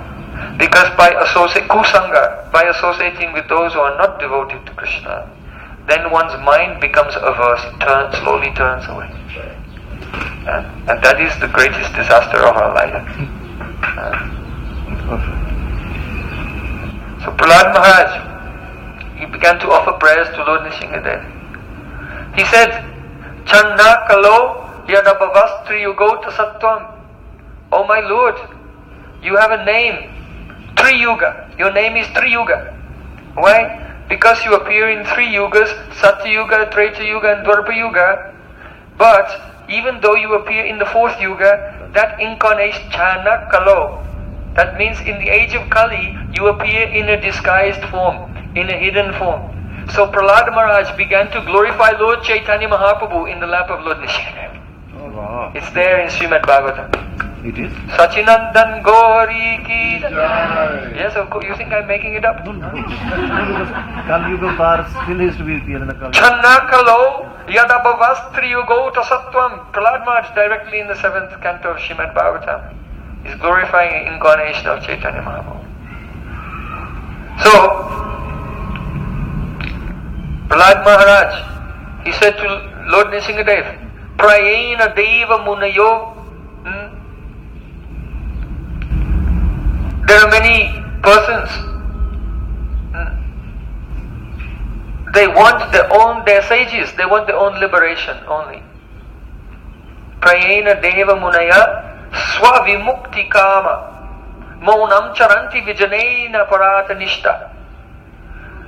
Because by kusanga, by associating with those who are not devoted to Krishna, then one's mind becomes averse, it slowly turns away. And that is the greatest disaster of our life. So Prahlad Maharaj, he began to offer prayers to Lord Nrisimha. He said, Channa kalo yadabhavastri yugota sattvam. Oh my Lord, you have a name, Tri-yuga. Your name is Tri-yuga. Why? Because you appear in 3 yugas, Satya Yuga, Treta Yuga and Dwapara Yuga. But even though you appear in the 4th yuga, that incarnation Channa kalo, that means in the age of Kali, you appear in a disguised form, in a hidden form. So Prahlad Maharaj began to glorify Lord Chaitanya Mahaprabhu in the lap of Lord Nrisimha.
Oh, wow.
It's there in Srimad Bhagavatam.
It is?
Sachinandan Gauri ki
Jai.
Yes, of course. You think I'm making it up?
No, because Kali Yuga bar still has to be here in the Kali Yuga.
Channakalo yadabhavastri yugota sattvam. Prahlad Maharaj directly in the 7th canto of Srimad Bhagavatam is glorifying the incarnation of Chaitanya Mahaprabhu. So, Prahlad Maharaj, he said to Lord Nrisimha, Prayena Deva Munayo. There are many persons, they want their sages, they want their own liberation only. Prayena Deva Munaya Swavimukti Kama Maunam Charanti Vijanena Parata Nishta.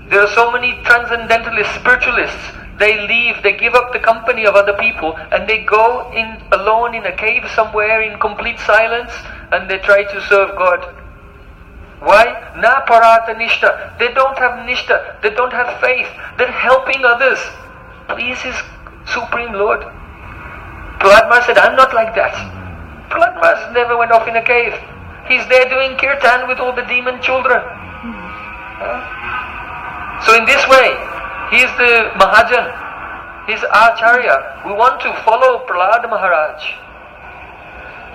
There are so many transcendentalists, spiritualists, they leave, they give up the company of other people and they go in alone in a cave somewhere in complete silence and they try to serve God. Why? Na parata nishta. They don't have nishta. They don't have faith. They're helping others. Please His Supreme Lord. Prahlad Maharaj said, I'm not like that. Prahlad Maharaj never went off in a cave. He's there doing kirtan with all the demon children. So in this way, he is the Mahajan. He's Acharya. We want to follow Prahlad Maharaj.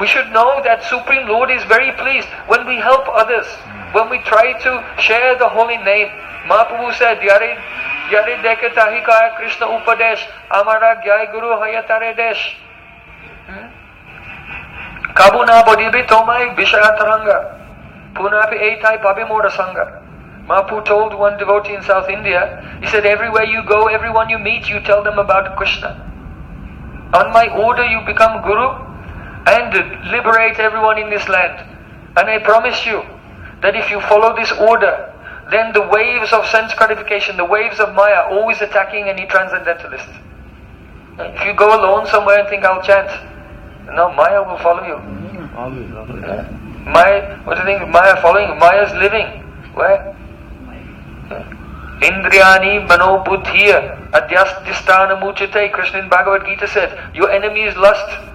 We should know that Supreme Lord is very pleased when we help others, when we try to share the holy name. Mahaprabhu said, Yare dekatahi kaya Krishna upadesh, amara gyai guru hayatare desh. Kabuna bodhibi tomai vishayataranga, punapi eitai pabimora sangha. Mahaprabhu told one devotee in South India, he said, everywhere you go, everyone you meet, you tell them about Krishna. On my order you become guru and liberate everyone in this land. And I promise you that if you follow this order, then the waves of sense gratification, the waves of Maya, always attacking any transcendentalist. If you go alone somewhere and think I'll chant, no, Maya will follow you.
Always.
Maya, what do you think? Maya following? Maya's living. Where? Indriyani mano buddhiya adhyasthistana muchate. Krishna in Bhagavad Gita said, your enemy is lust.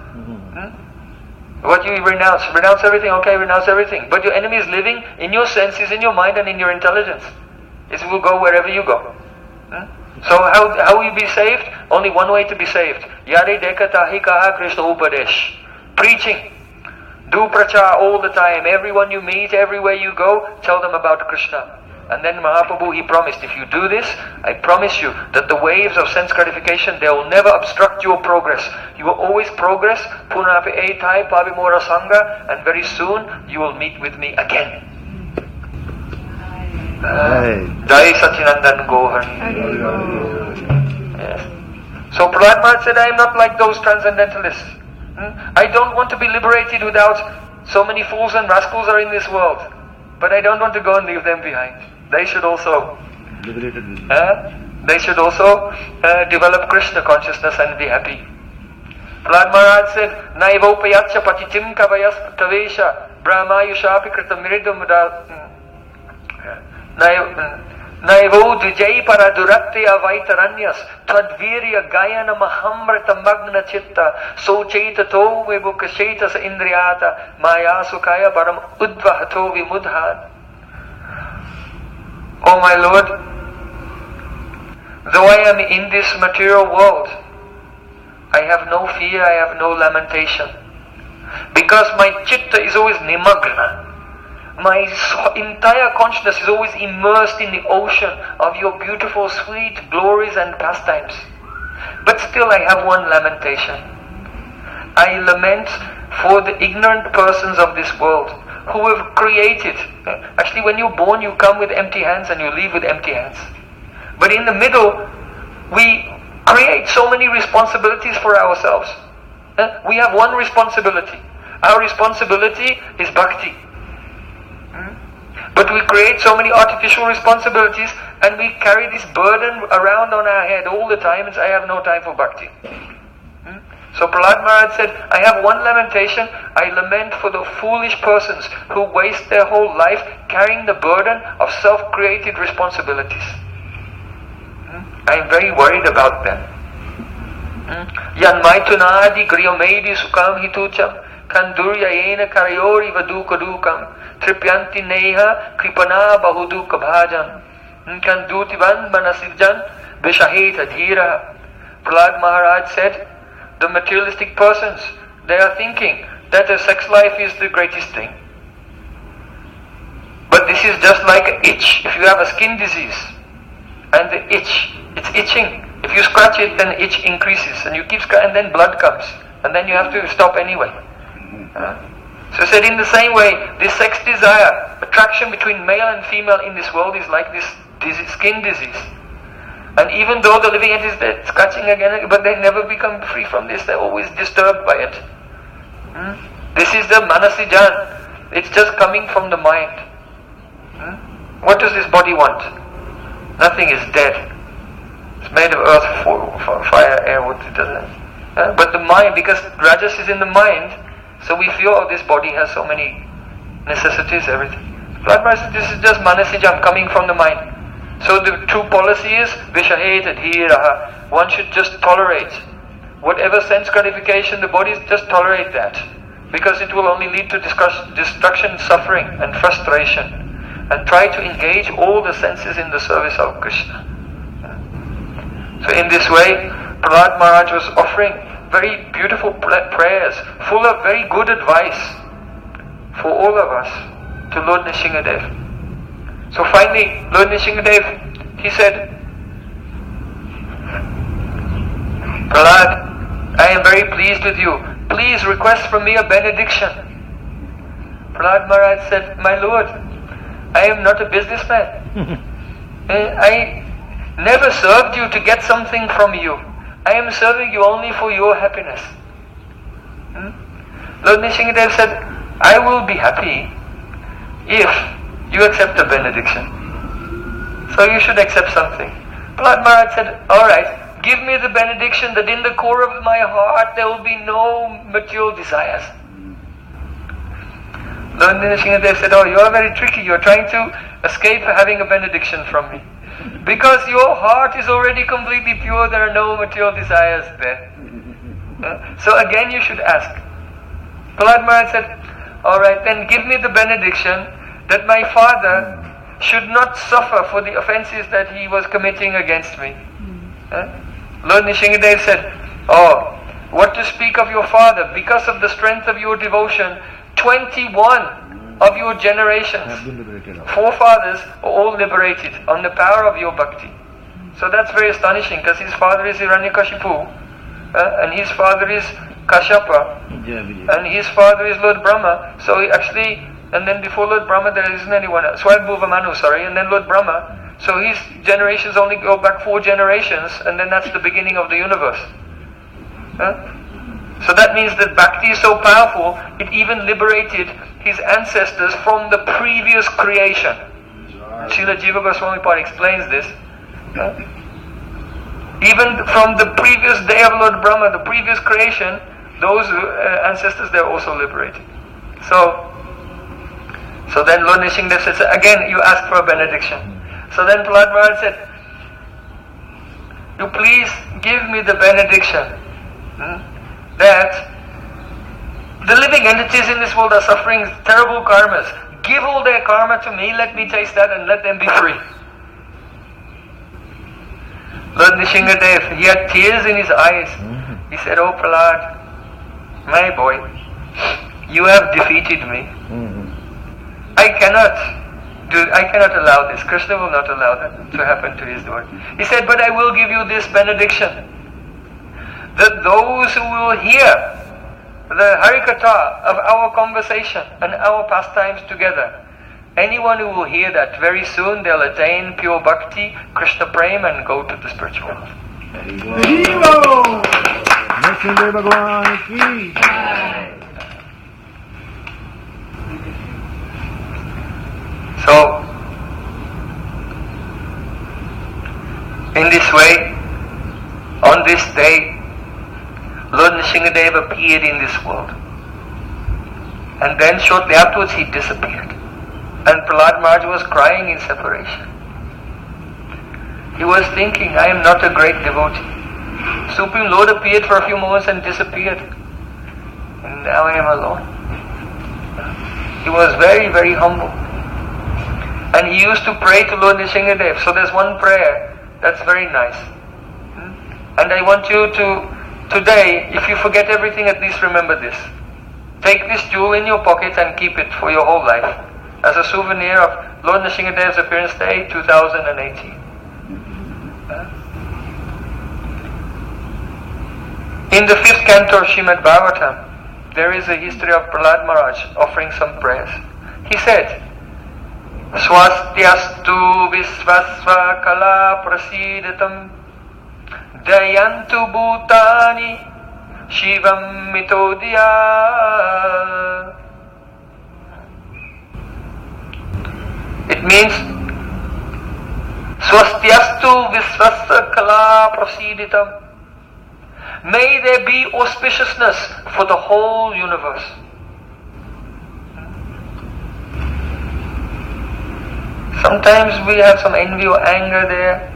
What you renounce everything, okay, renounce everything. But your enemy is living in your senses, in your mind and in your intelligence. It will go wherever you go. So how will you be saved? Only one way to be saved. Yare dekatahi kaha Krishna upadesh. Preaching. Do prachar all the time. Everyone you meet, everywhere you go, tell them about Krishna. And then Mahaprabhu, he promised, if you do this, I promise you that the waves of sense gratification, they will never obstruct your progress. You will always progress, punapi eitai pabimora sangha, and very soon you will meet with me again. Jai Sachinandan Gohari. Yes. So Prahlad Maharaj said, I am not like those transcendentalists. I don't want to be liberated without so many fools and rascals are in this world. But I don't want to go and leave them behind. They should also develop Krishna consciousness and be happy. Prahlad Maharaj said, Naivopayatcha patitim kavayas tavesha brahmayushapi kritam miridum Naivo dvijay paradurakti avaitaranyas tadvirya gayana mahamrita magna chitta so chaitato vibukashaitas indriyata maya sukaya param udvahato vimudhan. Oh my Lord, though I am in this material world, I have no fear, I have no lamentation. Because my chitta is always nimagna. My entire consciousness is always immersed in the ocean of your beautiful, sweet glories and pastimes. But still I have one lamentation. I lament for the ignorant persons of this world who have created. Actually, when you're born, you come with empty hands and you leave with empty hands. But in the middle, we create so many responsibilities for ourselves. We have one responsibility. Our responsibility is bhakti. But we create so many artificial responsibilities and we carry this burden around on our head all the time and say, I have no time for bhakti. So Prahlad Maharaj said, I have one lamentation. I lament for the foolish persons who waste their whole life carrying the burden of self-created responsibilities. I am very worried about them. Yan maitunadi griyomedi sukam hitucham kanduryayena karayori vadukadukam tripyanti neha kripana bahuduka bhajan kandutivan manasivjan vishaheta dhira. Prahlad Maharaj said, the materialistic persons, they are thinking that a sex life is the greatest thing. But this is just like an itch. If you have a skin disease and the itch, it's itching. If you scratch it, then the itch increases and you keep scratching and then blood comes and then you have to stop anyway. So said in the same way, this sex desire, attraction between male and female in this world is like this skin disease. And even though the living entities, they're scratching again, but they never become free from this. They're always disturbed by it. This is the manasijan. It's just coming from the mind. What does this body want? Nothing is dead. It's made of earth, fire, air, what it doesn't. But the mind, because rajas is in the mind, so we feel, oh, this body has so many necessities, everything. This is just manasijam, coming from the mind. So the true policy is vishaheta dhiraha. One should just tolerate whatever sense gratification the body is, just tolerate that, because it will only lead to destruction, suffering and frustration. And try to engage all the senses in the service of Krishna. So in this way, Prahlad Maharaj was offering very beautiful prayers, full of very good advice for all of us to Lord Nrisimhadev. So finally, Lord Nrisimhadev, he said, Prahlad, I am very pleased with you. Please request from me a benediction. Prahlad Maharaj said, my Lord, I am not a businessman. I never served you to get something from you. I am serving you only for your happiness. Lord Nrisimhadev said, I will be happy if you accept a benediction. So you should accept something. Prahlad Maharaj said, alright, give me the benediction that in the core of my heart there will be no material desires. Lord Nrisimhadev said, oh, you are very tricky. You are trying to escape having a benediction from me. Because your heart is already completely pure, there are no material desires there. So again you should ask. Prahlad Maharaj said, alright, then give me the benediction that my father should not suffer for the offenses that he was committing against me. Lord Nrisimhadev said, oh, what to speak of your father? Because of the strength of your devotion, 21 of your generations, forefathers, are all liberated on the power of your bhakti. So that's very astonishing, because his father is Hiranyakashipu, and his father is Kashyapa, and his father is Lord Brahma. So he actually, and then before Lord Brahma there isn't anyone else. Swayambhuva Manu, and then Lord Brahma. So his generations only go back 4 generations, and then that's the beginning of the universe. So that means that bhakti is so powerful, it even liberated his ancestors from the previous creation. Srila Jiva Goswami Pad explains this. Even from the previous day of Lord Brahma, the previous creation, those ancestors, they're also liberated. So then Lord Nrisimhadev said, again you ask for a benediction. So then Prahlad Maharaj said, you please give me the benediction that the living entities in this world are suffering terrible karmas. Give all their karma to me, let me taste that and let them be free. Lord Nrisimhadev, he had tears in his eyes. He said, oh Prahlad, my boy, you have defeated me. I cannot allow this. Krishna will not allow that to happen to his devotee. He said, but I will give you this benediction, that those who will hear the Harikatha of our conversation and our pastimes together, anyone who will hear that, very soon they'll attain pure bhakti, Krishna Prem, and go to the spiritual world.
Nrisimha Bhagwan ki.
So, in this way, on this day, Lord Nrisimha appeared in this world. And then shortly afterwards he disappeared. And Prahlad Maharaj was crying in separation. He was thinking, I am not a great devotee. Supreme Lord appeared for a few moments and disappeared. And now I am alone. He was very, very humble. And he used to pray to Lord Nrisimha. So there's one prayer that's very nice. And I want you to, today, if you forget everything, at least remember this. Take this jewel in your pocket and keep it for your whole life, as a souvenir of Lord Nrisimha's appearance day 2018. In the 5th canto of Srimad Bhagavatam, there is a history of Prahlad Maharaj offering some prayers. He said, Swastyastu visvasva kala prasidatam dayantu bhutani shivam mitodya. It means Swastyastu visvasva kala prasidatam. May there be auspiciousness for the whole universe. Sometimes we have some envy or anger there,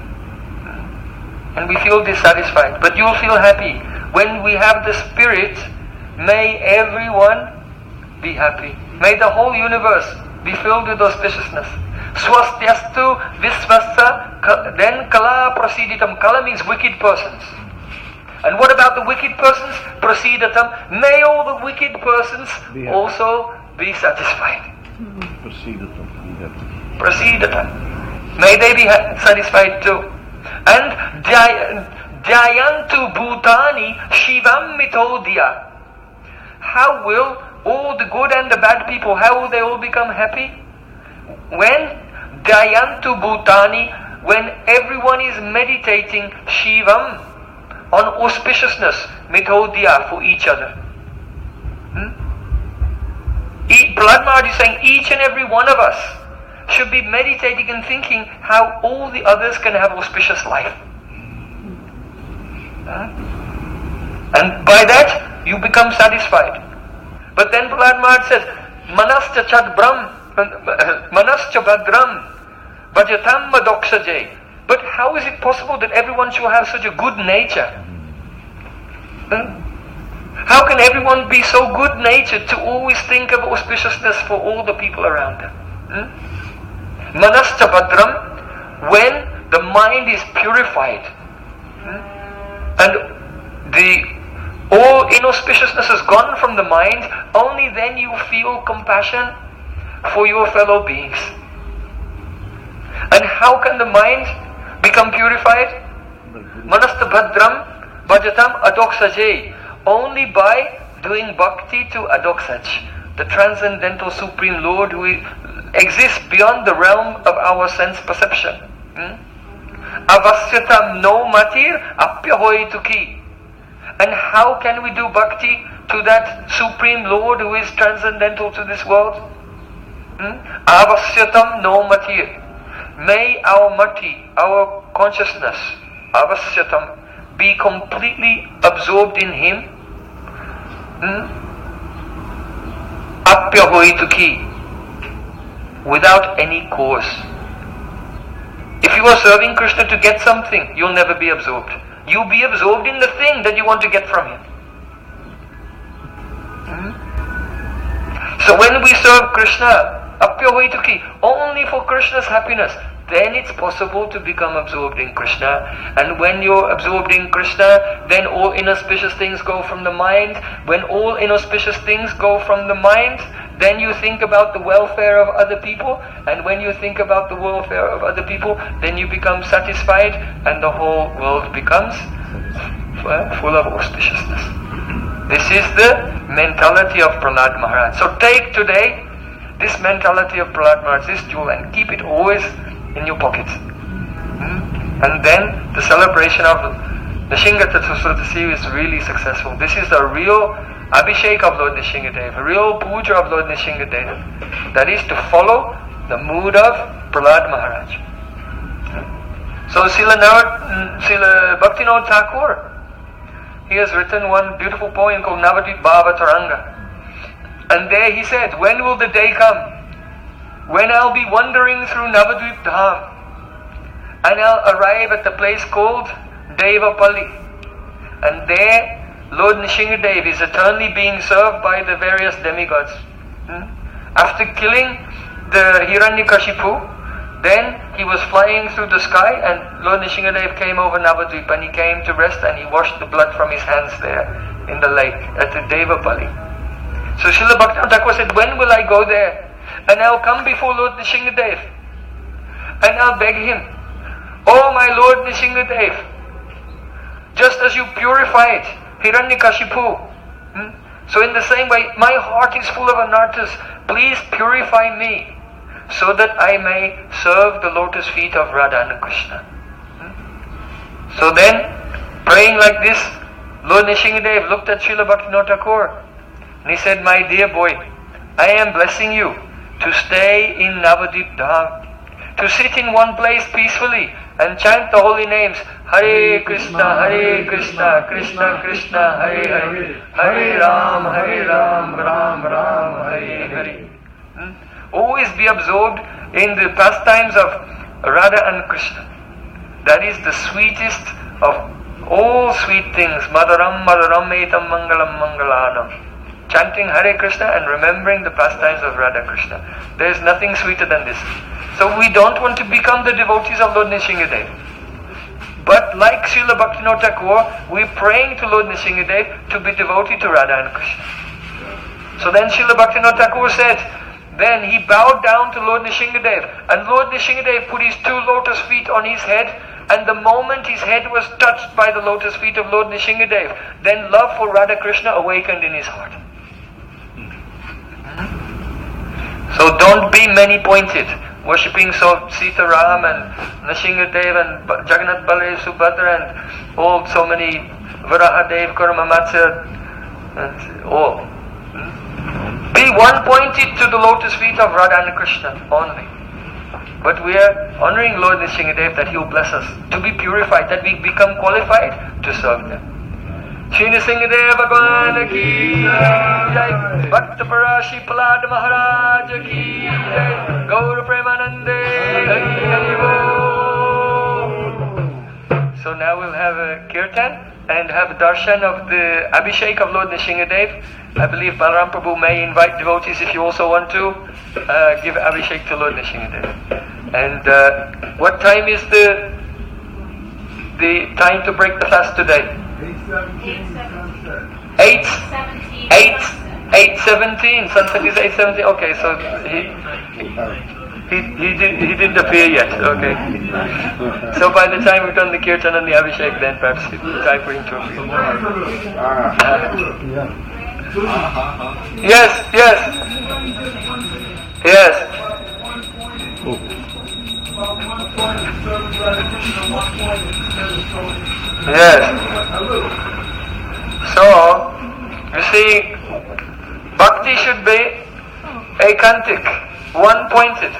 and we feel dissatisfied. But you will feel happy when we have the spirit. May everyone be happy. May the whole universe be filled with auspiciousness. Swastyastu visvasa, then kala prasiditam. Kala means wicked persons. And what about the wicked persons? Prasidatam. May all the wicked persons also be satisfied. Prasidatam. May they be satisfied too. And Jayantu Bhutani Shivam Mitodya. How will all the good and the bad people, how will they all become happy? When Jayantu Bhutani, when everyone is meditating Shivam, on auspiciousness, mithodya, for each other. Prahlad Maharaj is saying each and every one of us should be meditating and thinking how all the others can have auspicious life. And by that, you become satisfied. But then Prahlad Maharaj says, Manascha chadbram, manascha bhadram, bhajatam madoksaje. But how is it possible that everyone should have such a good nature? How can everyone be so good-natured to always think of auspiciousness for all the people around them? Manascha bhadram, when the mind is purified, and all inauspiciousness has gone from the mind, only then you feel compassion for your fellow beings. And how can the mind become purified? Manasta bhadram bhajatam adoksaje. Only by doing bhakti to Adoksaj, the transcendental Supreme Lord who exists beyond the realm of our sense perception. Avasyatam no matir apyahoituki. And how can we do bhakti to that Supreme Lord who is transcendental to this world? Avasyatam no matir. May our mati, our consciousness, avasyatam, be completely absorbed in Him. Apyahoituki, without any cause. If you are serving Krishna to get something, you'll never be absorbed. You'll be absorbed in the thing that you want to get from Him. So when we serve Krishna, apyahoituki, only for Krishna's happiness, then it's possible to become absorbed in Krishna. And when you're absorbed in Krishna, then all inauspicious things go from the mind. When all inauspicious things go from the mind, then you think about the welfare of other people. And when you think about the welfare of other people, then you become satisfied and the whole world becomes full of auspiciousness. This is the mentality of Prahlad Maharaj. So take today this mentality of Prahlad Maharaj, this jewel, and keep it always in your pocket. And then the celebration of Nrisimha Chaturdashi is really successful. This is the real Abhishek of Lord Nrisimhadev, a real puja of Lord Nrisimhadev. That is to follow the mood of Prahlad Maharaj. So Srila Bhaktivinoda Thakur, he has written one beautiful poem called Navadvip Bhava Taranga. And there he said, when will the day come when I'll be wandering through Navadvip Dham and I'll arrive at the place called Devapalli, and there Lord Nrisimhadev is eternally being served by the various demigods. After killing the Hiranyakashipu, then he was flying through the sky, and Lord Nrisimhadev came over Navadvip, and he came to rest, and he washed the blood from his hands there in the lake at the Devapalli. So Srila Bhaktivinoda Thakur said, when will I go there? And I'll come before Lord Nrisimhadev, and I'll beg him, oh my Lord Nrisimhadev, just as you purified Hiranyakashipu, so in the same way, my heart is full of anarthas, please purify me, so that I may serve the lotus feet of Radha and Krishna. So then, praying like this, Lord Nrisimhadev looked at Srila Bhaktivinoda Thakur, and he said, my dear boy, I am blessing you to stay in Navadvip Dham, to sit in one place peacefully and chant the holy names, Hare Krishna, Krishna Krishna, Hare Hare, Hare Ram, Ram Ram, Hare Hare. Always be absorbed in the pastimes of Radha and Krishna. That is the sweetest of all sweet things. Madaram Madaram Etam Mangalam Mangalanam. Chanting Hare Krishna and remembering the pastimes of Radha Krishna. There is nothing sweeter than this. So we don't want to become the devotees of Lord Nrisimhadev. But like Srila Bhaktivinoda Thakur, we're praying to Lord Nrisimhadev to be devotee to Radha and Krishna. So then Srila Bhaktivinoda Thakur said, then he bowed down to Lord Nrisimhadev, and Lord Nrisimhadev put his two lotus feet on his head, and the moment his head was touched by the lotus feet of Lord Nrisimhadev, then love for Radha Krishna awakened in his heart. So don't be many-pointed, worshipping Sita Ram and Nrisimhadev and Jagannath Baladev Subhadra and all so many Varahadev, Kurma Matsya and all. Be one-pointed to the lotus feet of Radha and Krishna only. But we are honoring Lord Nrisimhadev that he will bless us to be purified, that we become qualified to serve them. Shri Nrisimhadev Bhagwan ki jai, Bhakta Parashi Prahlad Maharaj ki jai, Gaur Premanande Hari Hari Bol. So now we'll have a kirtan and have darshan of the Abhishek of Lord Nrisimhadev. I believe Balaram Prabhu may invite devotees if you also want to give Abhishek to Lord Nrisimhadev. And what time is the time to break the fast today? 8:17. Sunset is 8:17. Okay, so he didn't appear yet. Okay. So by the time we've done the kirtan and the Abhishek, then perhaps it's time for him to appear. Yes. So, you see, bhakti should be ekantik, one-pointed.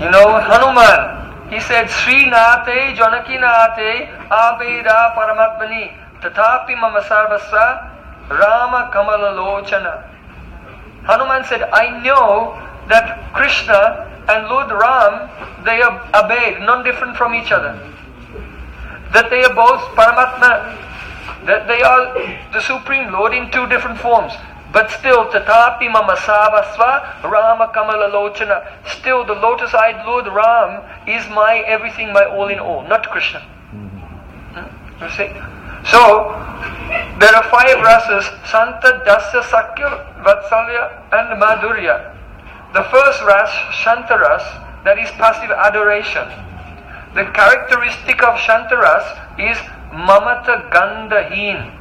You know, Hanuman, he said, Srinate Janakinate Aveda Paramatmani Tatapi Mama Sarvasva Rama Kamala Lochana. Hanuman said, I know that Krishna and Lord Ram, they are obeyed, non-different from each other. That they are both Paramatma, that they are the Supreme Lord in two different forms. But still, Tatapi Mama Sarvasva Rama Kamala Lochana. Still, the lotus-eyed Lord Ram is my everything, my all in all, not Krishna. You see? So, there are 5 rasas, Santa, Dasya, Sakya, Vatsalya and Madhurya. The first ras, Shantaras, that is passive adoration. The characteristic of Shantaras is mamata gandaheen.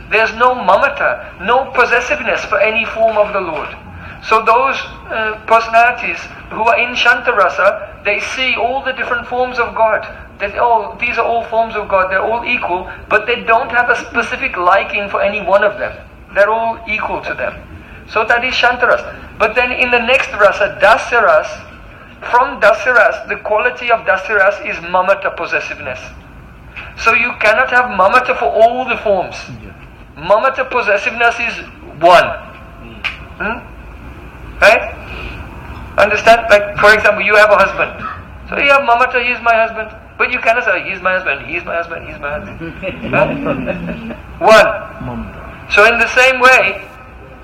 There's no mamata, no possessiveness for any form of the Lord. So those personalities who are in Shantarasa, they see all the different forms of God. These are all forms of God, they're all equal, but they don't have a specific liking for any one of them. They're all equal to them. So that is Shantaras. But then in the next rasa, Dasyaras, from Dasyaras, the quality of Dasyaras is mamata, possessiveness. So you cannot have mamata for all the forms. Mamata, possessiveness is one. Right? Understand? Like, for example, you have a husband. So you have mamata, he is my husband. But you cannot say, he is my husband, he is my husband, he is my husband. One. So in the same way,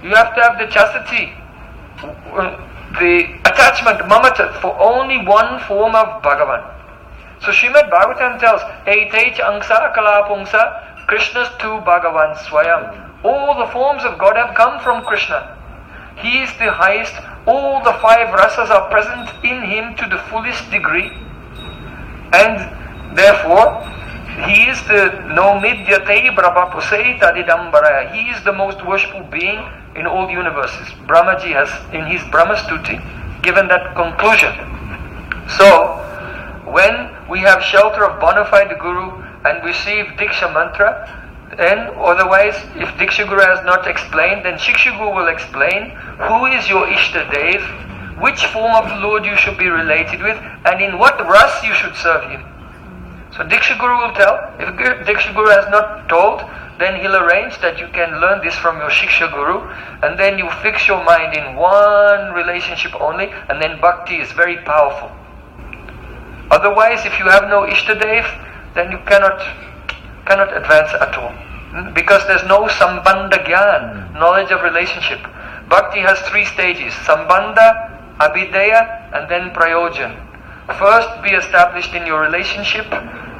you have to have the chastity, the attachment, mamata, for only one form of Bhagavan. So Srimad Bhagavatam tells, Eitech angsa kalapungsa Krishna's tu Bhagavan swayam. All the forms of God have come from Krishna. He is the highest. All the five rasas are present in him to the fullest degree. And therefore, he is the nomidyate brahmapusei tadidambaraya. He is the most worshipful being in all universes. Brahmaji has, in his Brahmastuti, given that conclusion. So, when we have shelter of bona fide Guru and receive Diksha mantra, then otherwise, if Diksha Guru has not explained, then Shiksha Guru will explain who is your Ishtadev, which form of the Lord you should be related with, and in what ras you should serve him. So Diksha Guru will tell. If Diksha Guru has not told, then he'll arrange that you can learn this from your Shiksha Guru, and then you fix your mind in one relationship only, and then Bhakti is very powerful. Otherwise, if you have no Ishtadev, then you cannot advance at all. Because there's no Sambandha Gyan, knowledge of relationship. Bhakti has three stages: Sambandha, Abhideya, and then Prayojan. First be established in your relationship,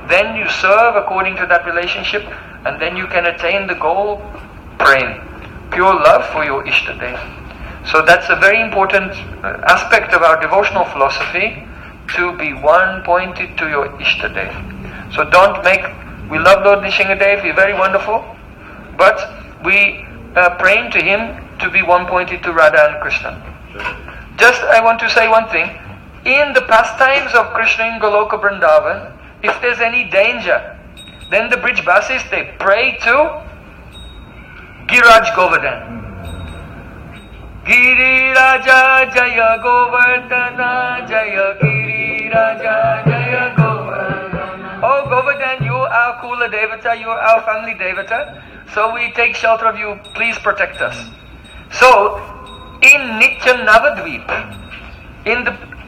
then you serve according to that relationship, and then you can attain the goal, Prem, pure love for your Ishtadev. So that's a very important aspect of our devotional philosophy, to be one pointed to your Ishtadev. So we love Lord Nrisimha, he's very wonderful, but we praying to him to be one pointed to Radha and Krishna. Just I want to say one thing. In the pastimes of Krishna in Goloka Vrindavan, if there's any danger, then the Brijbasis, they pray to Giraj Govardhan. Giri Raja Jaya Govardhana Jaya Giri Raja Jaya Govardhana. Oh Govardhan, you are our Kula Devata, you are our family Devata, so we take shelter of you, please protect us. So, in Nitya Navadvip,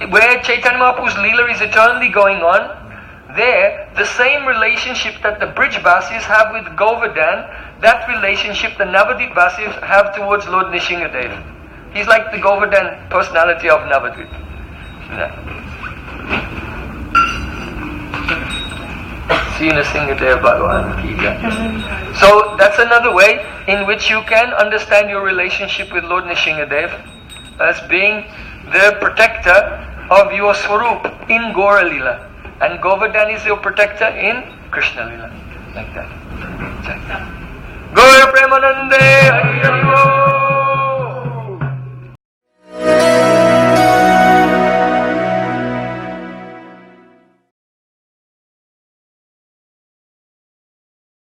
where Chaitanya Mahaprabhu's Leela is eternally going on, there, the same relationship that the Brijbasis have with Govardhan, that relationship the Navadvip Basis have towards Lord Nrisimha. He's like the Govardhan personality of Navadvip. See Nrisimha Bhagavan ki jai. So that's another way in which you can understand your relationship with Lord Nrisimha as being the protector of your Swarup in Gora Lila. And Govardhan is your protector in Krishna Lila. Like that. Gaura Premanande Hari Hari Bol.